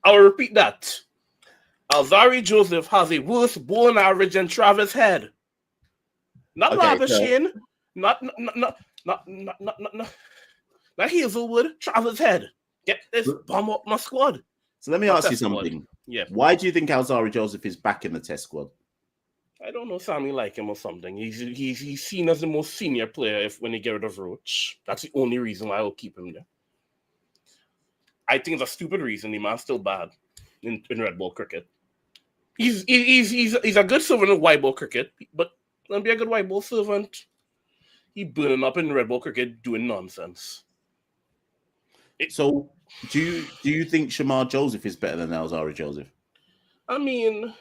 F: I'll repeat that. Alzarri Joseph has a worse bowling average than Travis Head. Not Labashane. Not Hazelwood. Travis Head. Get this bum up my squad.
B: So let me ask you something.
F: Yeah.
B: Why do you think Alzarri Joseph is back in the test squad?
F: I don't know, Sammy like him or something. He's seen as the most senior player when they get rid of Roach. That's the only reason why I will keep him there. I think it's a stupid reason. The man's still bad in red ball cricket. He's a good servant in white ball cricket, but gonna be a good white ball servant. He burning up in red ball cricket doing nonsense.
B: So do you think Shamar Joseph is better than Alzarri Joseph?
F: I mean,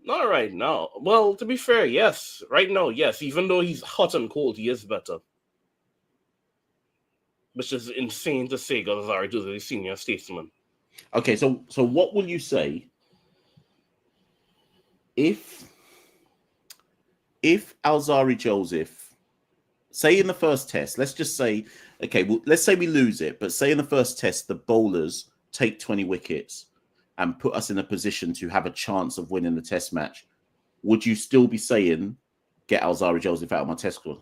F: not right now. Well, to be fair, yes. Right now, yes. Even though he's hot and cold, he is better. Which is insane to say because Alzarri Joseph is a senior statesman.
B: Okay, so what will you say if Alzarri Joseph, say in the first test, let's just say, okay, well, let's say we lose it, but say in the first test, the bowlers take 20 wickets and put us in a position to have a chance of winning the test match, would you still be saying, get Alzarri Joseph out of my test squad?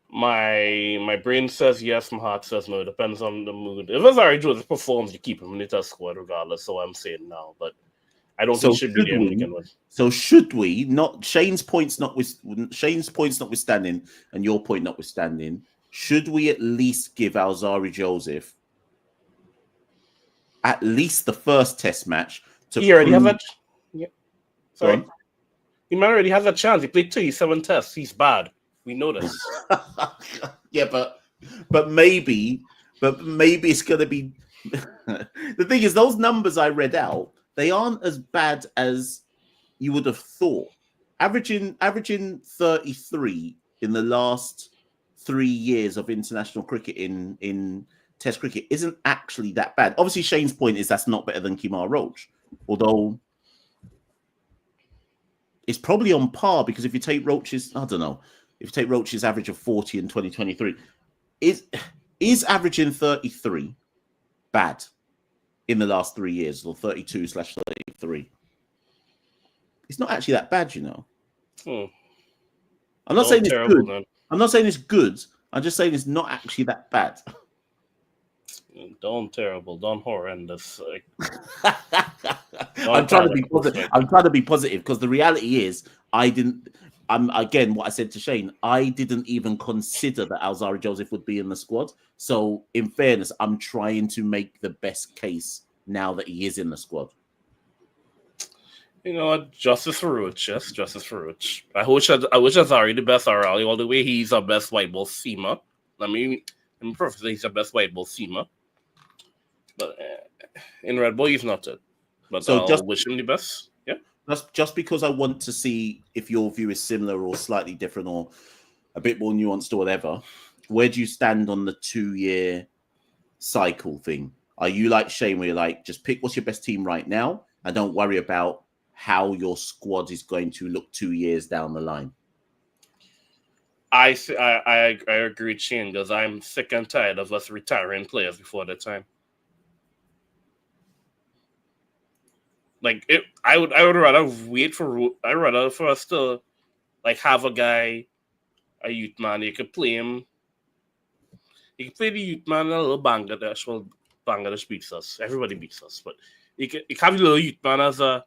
F: My brain says yes, my heart says no. It depends on the mood. If Alzarri Joseph performs, you keep him in the test squad regardless, so I'm saying now. But I don't think he should be there to begin with.
B: So should we, not Shane's points notwithstanding, and your point notwithstanding, should we at least give Alzarri Joseph at least the first test match?
F: He already has that. Yeah. Sorry. He might already has a chance. He played 37 tests. He's bad. We know this.
B: Yeah, but maybe it's gonna be. The thing is, those numbers I read out, they aren't as bad as you would have thought. Averaging 33 in the last 3 years of international cricket in Test cricket isn't actually that bad. Obviously, Shane's point is that's not better than Kemar Roach, although it's probably on par because if you take Roach's, I don't know, if you take Roach's average of 40 in 2023, is averaging 33 bad in the last 3 years, or 32/33? It's not actually that bad, you know. I'm not saying it's good. Man. I'm not saying it's good. I'm just saying it's not actually that bad.
F: Don't terrible, don't horrendous.
B: I'm trying to be positive. I'm trying to be positive because the reality is, I'm again what I said to Shane. I didn't even consider that Alzarri Joseph would be in the squad. So, in fairness, I'm trying to make the best case now that he is in the squad.
F: You know what? Justice for Roach, yes, justice for Roach. I wish Alzarri the best rally all the way. He's our best white ball seamer. I mean, perfectly, he's the best white ball seamer. But in red ball, he's not it. But so I'll wish him the best. Yeah.
B: That's just because I want to see if your view is similar or slightly different or a bit more nuanced or whatever. Where do you stand on the 2-year cycle thing? Are you like Shane, where you're like, just pick what's your best team right now and don't worry about how your squad is going to look 2 years down the line?
F: I agree with Shane, because I'm sick and tired of us retiring players before the time. Like I would rather wait for us to like have a guy, a youth man. You could play him. You can play the youth man in a little Bangladesh. Well, Bangladesh beats us. Everybody beats us, but you can have the little youth man as a.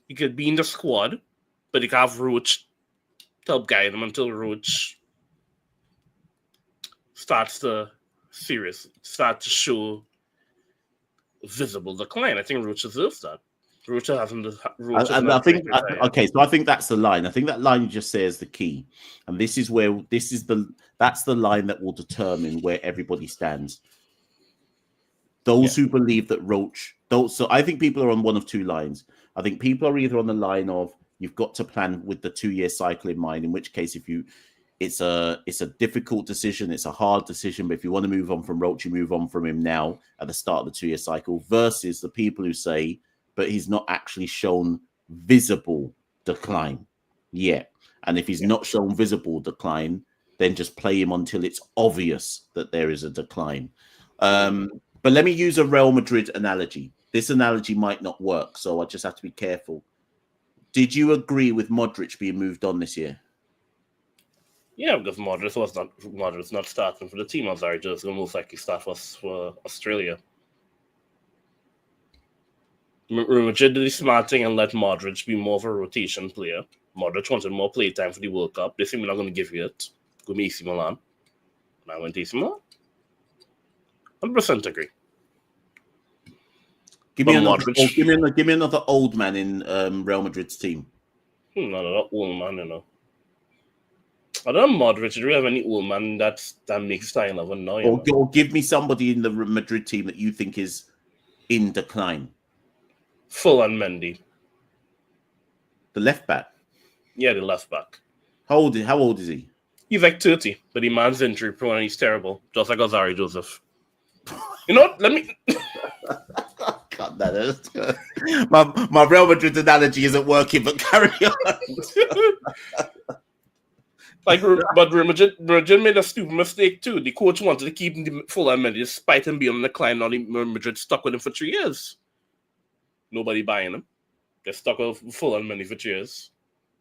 F: You could be in the squad, but you can have Roach to help guide him until Roach starts to show visible decline. I think Roach deserves that. Roach hasn't.
B: I think okay, so I think that's the line. I think that line you just say is the key, and that's the line that will determine where everybody stands. Those who believe that Roach, so I think people are on one of two lines. I think people are either on the line of you've got to plan with the 2-year cycle in mind, in which case it's a difficult decision, it's a hard decision, but if you want to move on from Roach, you move on from him now at the start of the 2-year cycle, versus the people who say, but he's not actually shown visible decline yet. And if he's not shown visible decline, then just play him until it's obvious that there is a decline. But let me use a Real Madrid analogy. This analogy might not work, so I just have to be careful. Did you agree with Modric being moved on this year?
F: Yeah, because Modric's not starting for the team. Alzarri Joseph will most likely start for Australia. Madrid did the smart thing and let Modric be more of a rotation player. Modric wanted more play time for the World Cup. They say we're not going to give you it. Go to AC Milan. And I went to AC Milan. 100% agree.
B: Give me another old man in Real Madrid's team.
F: Not an old man, you know. I don't know Modric. Do you have any old man that makes style of now?
B: Or give me somebody in the Madrid team that you think is in decline.
F: Full on Mendy.
B: The left back?
F: Yeah, the left back.
B: How old is he?
F: He's like 30, but the man's injury prone and he's terrible. Just like Alzarri Joseph. You know what? Let me...
B: God, that my Real Madrid analogy isn't working, but carry on.
F: But Madrid made a stupid mistake too. The coach wanted to keep him full on Mendy despite him being on the decline. Now Madrid stuck with him for 3 years. Nobody buying him. They're stuck with full on Mendy for 3 years.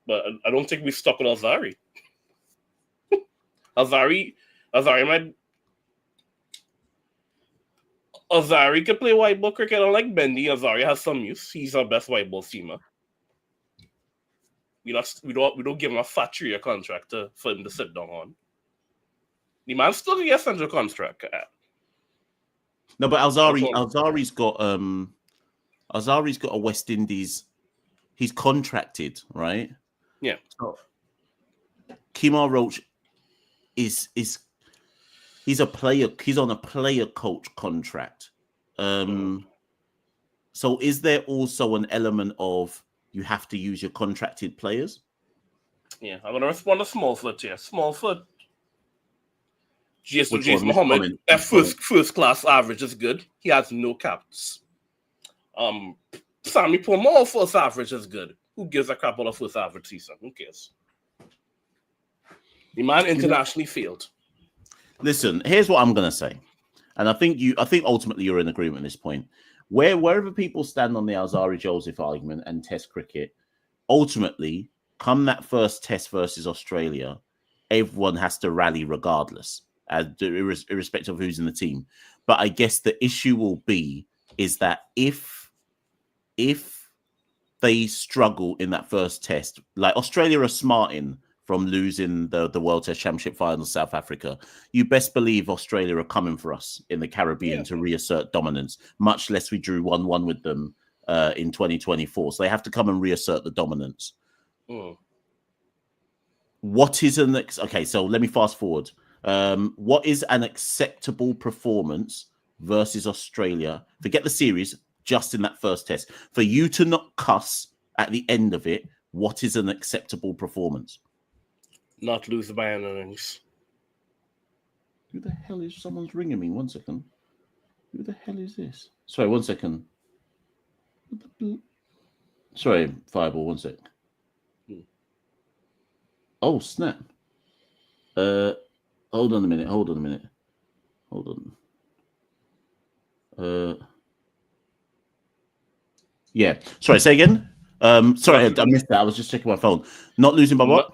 F: But I don't think we stuck with Alzarri. Alzarri could play white ball cricket. Unlike Mendy, Alzarri has some use. He's our best white ball seamer. We don't give him a fat 3-year contract for him to sit down on. The man still gets a central contract.
B: No, but Alzarri's got a West Indies. He's contracted, right?
F: Yeah.
B: So, Kemar Roach he's a player. He's on a player coach contract. So is there also an element of you have to use your contracted players?
F: Yeah, I'm gonna respond to Smallfoot here. Smallfoot. Jason Mohammed, first class average is good. He has no caps. Sammy Pomar first average is good. Who gives a crap about a first average season? Who cares? The man internationally failed.
B: Listen, here's what I'm gonna say, and I think ultimately you're in agreement at this point. Wherever people stand on the Alzarri Joseph argument and Test cricket, ultimately, come that first Test versus Australia, everyone has to rally regardless, irrespective of who's in the team. But I guess the issue will be is that if they struggle in that first Test, like Australia are smarting from losing the World Test Championship final to South Africa, you best believe Australia are coming for us in the Caribbean to reassert dominance, much less we drew 1-1 with them in 2024. So they have to come and reassert the dominance. What is okay, so let me fast forward. What is an acceptable performance versus Australia? Forget the series, just in that first Test. For you to not cuss at the end of it, what is an acceptable performance?
F: Not lose by an innings.
B: Who the hell is someone's ringing me? 1 second. Who the hell is this? Sorry, 1 second. Sorry, Fireball, one sec. Oh, snap. Hold on a minute. Hold on. Yeah. Sorry, say again. Sorry, I missed that. I was just checking my phone. Not losing by what?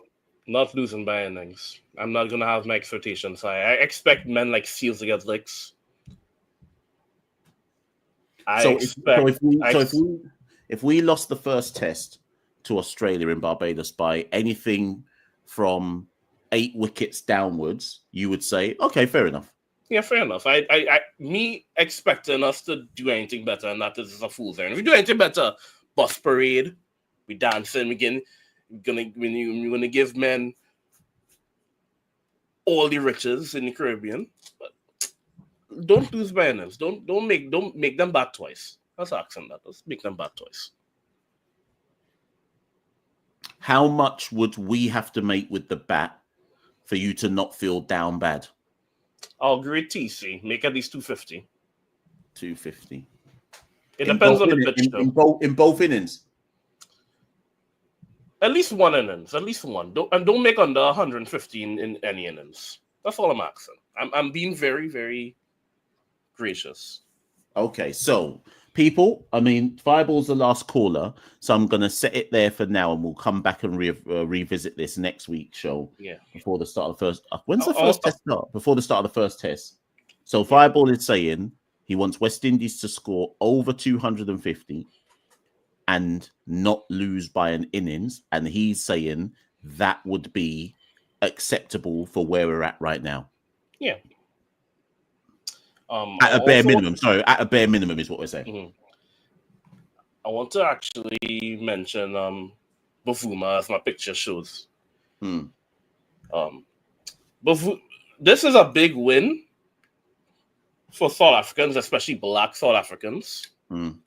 F: Not losing by innings. I'm not gonna have my expectations high. I expect men like Seals to get licks.
B: If we lost the first test to Australia in Barbados by anything from 8 wickets downwards, you would say, okay, fair enough.
F: Yeah, fair enough. Me expecting us to do anything better, and that is a fool's errand. If we do anything better, bus parade, we dancing again. We're gonna give men all the riches in the Caribbean. But don't lose by innings. Don't make them bat twice. Let's asking that. Let's make them bat twice.
B: How much would we have to make with the bat for you to not feel down bad?
F: I'll agree with TC. Make at least 250.
B: 250.
F: It depends on the pitch, though.
B: In both innings?
F: At least one innings. At least one. Don't make under 150 in any innings. That's all I'm asking. I'm being very, very gracious.
B: Okay, so people, I mean, Fireball's the last caller, so I'm going to set it there for now, and we'll come back and revisit this next week's show.
F: Yeah.
B: Before the start of the first. When's the first test start? Before the start of the first test. So Fireball is saying he wants West Indies to score over 250 and not lose by an innings, and he's saying that would be acceptable for where we're at right now.
F: Yeah.
B: At a bare minimum. Sorry, at a bare minimum is what we're saying.
F: Mm-hmm. I want to actually mention Bavuma, as my picture shows. This is a big win for South Africans, especially black South Africans. You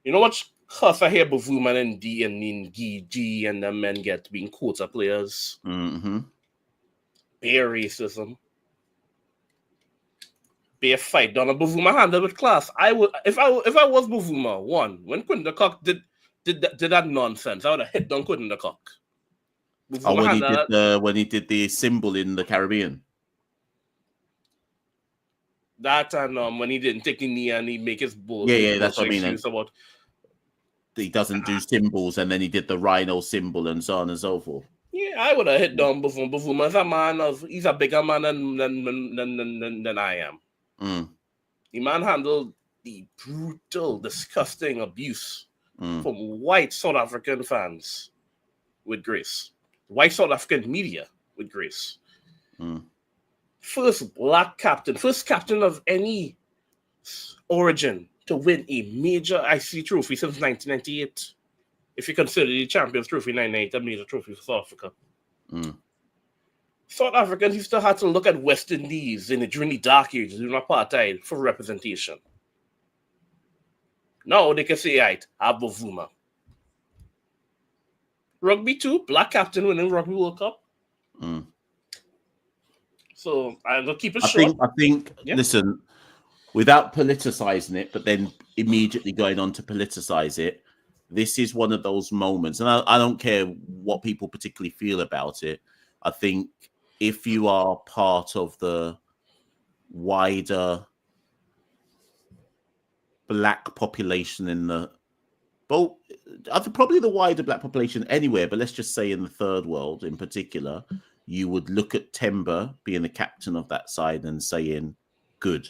F: know what cuss I hear Bavuma and D and G and them men get being quota players? Bare racism. Be a fight done. Bavuma handled with class. I would, if I was Bavuma, when Quinton de Kock did that nonsense, I would have hit down Quinton de Kock.
B: When he did the symbol in the Caribbean.
F: That and when he didn't take the knee and he make his bull.
B: Yeah, that's what I mean. About he doesn't do symbols, and then he did the rhino symbol and so on and so forth.
F: Yeah, I would have hit down Bavuma. Bavuma is a man he's a bigger man than I am. The man handled the brutal, disgusting abuse from white South African fans with grace. White South African media with grace. First black captain, first captain of any origin to win a major IC trophy since 1998. If you consider the Champions Trophy 1998 a major trophy for South Africa. South Africans used to have to look at West Indies during the dark ages, during apartheid, for representation. Now they can say, right, Bavuma. Rugby too, black captain winning Rugby World Cup. So I'll keep it short.
B: I think listen, without politicizing it, but then immediately going on to politicize it, this is one of those moments, and I don't care what people particularly feel about it. I think if you are part of the wider black population probably the wider black population anywhere, but let's just say in the third world in particular, you would look at Temba being the captain of that side and saying, good.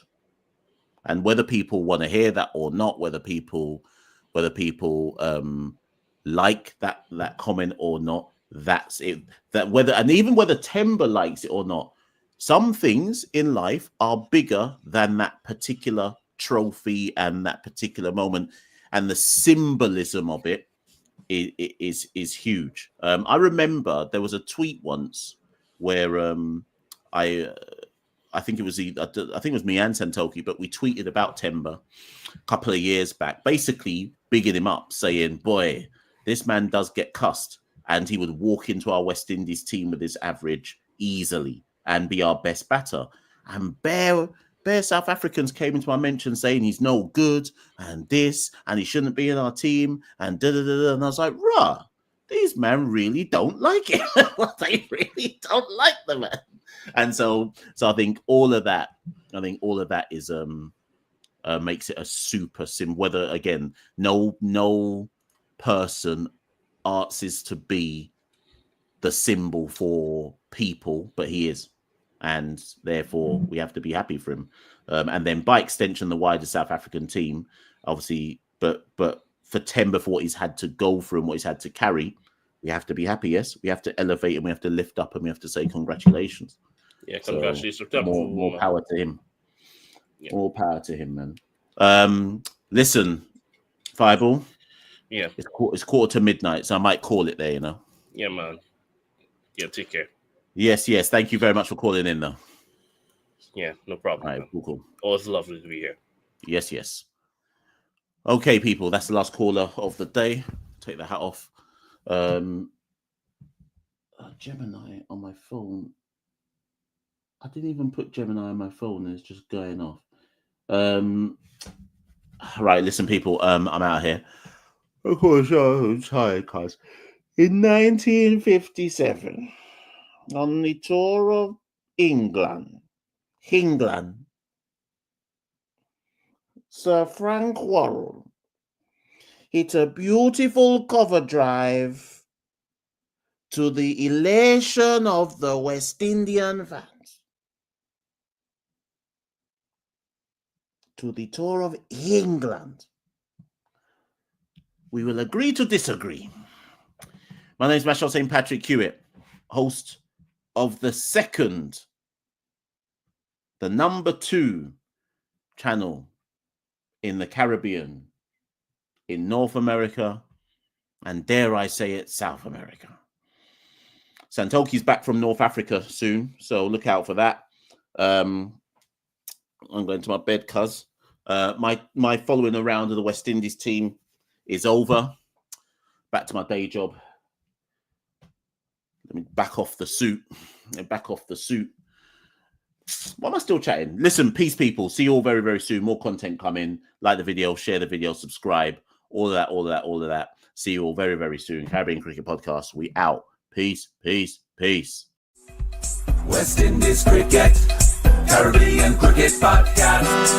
B: And whether people want to hear that or not, whether people like that comment or not, that's it. Even whether Temba likes it or not, some things in life are bigger than that particular trophy and that particular moment, and the symbolism of it is huge. I remember there was a tweet once where I think it was me and Santoki, but we tweeted about Temba a couple of years back, basically bigging him up, saying, boy, this man does get cussed, and he would walk into our West Indies team with his average easily and be our best batter. And bare South Africans came into my mention saying he's no good and this and he shouldn't be in our team and da-da-da-da. And I was like, rah, these men really don't like it. They really don't like the man. And so I think all of that is makes it a super sim. Whether again, no person asks to be the symbol for people, but he is, and therefore we have to be happy for him. And then by extension, the wider South African team, obviously, but for Temba, for what he's had to go through and what he's had to carry, we have to be happy. Yes, we have to elevate and we have to lift up and we have to say congratulations.
F: Yeah, congratulations.
B: So, more power to him. Yeah. More power to him, man. Listen, Fireball.
F: Yeah,
B: it's quarter to midnight, so I might call it there. You know.
F: Yeah, man. Yeah, take care.
B: Yes. Thank you very much for calling in, though.
F: Yeah, no problem.
B: All right, cool.
F: Always lovely to be here.
B: Yes. Okay, people, that's the last caller of the day. Take the hat off. Gemini on my phone. I didn't even put Gemini on my phone, and it's just going off. Right, listen, people, I'm out here. Of course, I'm tired, cuz. In 1957, on the tour of England, Sir Frank Worrell hit a beautiful cover drive to the elation of the West Indian fans. To the tour of England. We will agree to disagree. My name is Machel St. Patrick Hewitt, host of the number 2 channel in the Caribbean, in North America, and dare I say it, South America. Santoki's back from North Africa soon, so look out for that. I'm going to my bed, cuz. My following around of the West Indies team is over. Back to my day job. Let me back off the suit. Why am I still chatting? Listen, peace, people. See you all very, very soon. More content coming. Like the video, share the video, subscribe. All of that. See you all very, very soon. Caribbean Cricket Podcast. We out. Peace.
A: West Indies Cricket, Caribbean Cricket Podcast.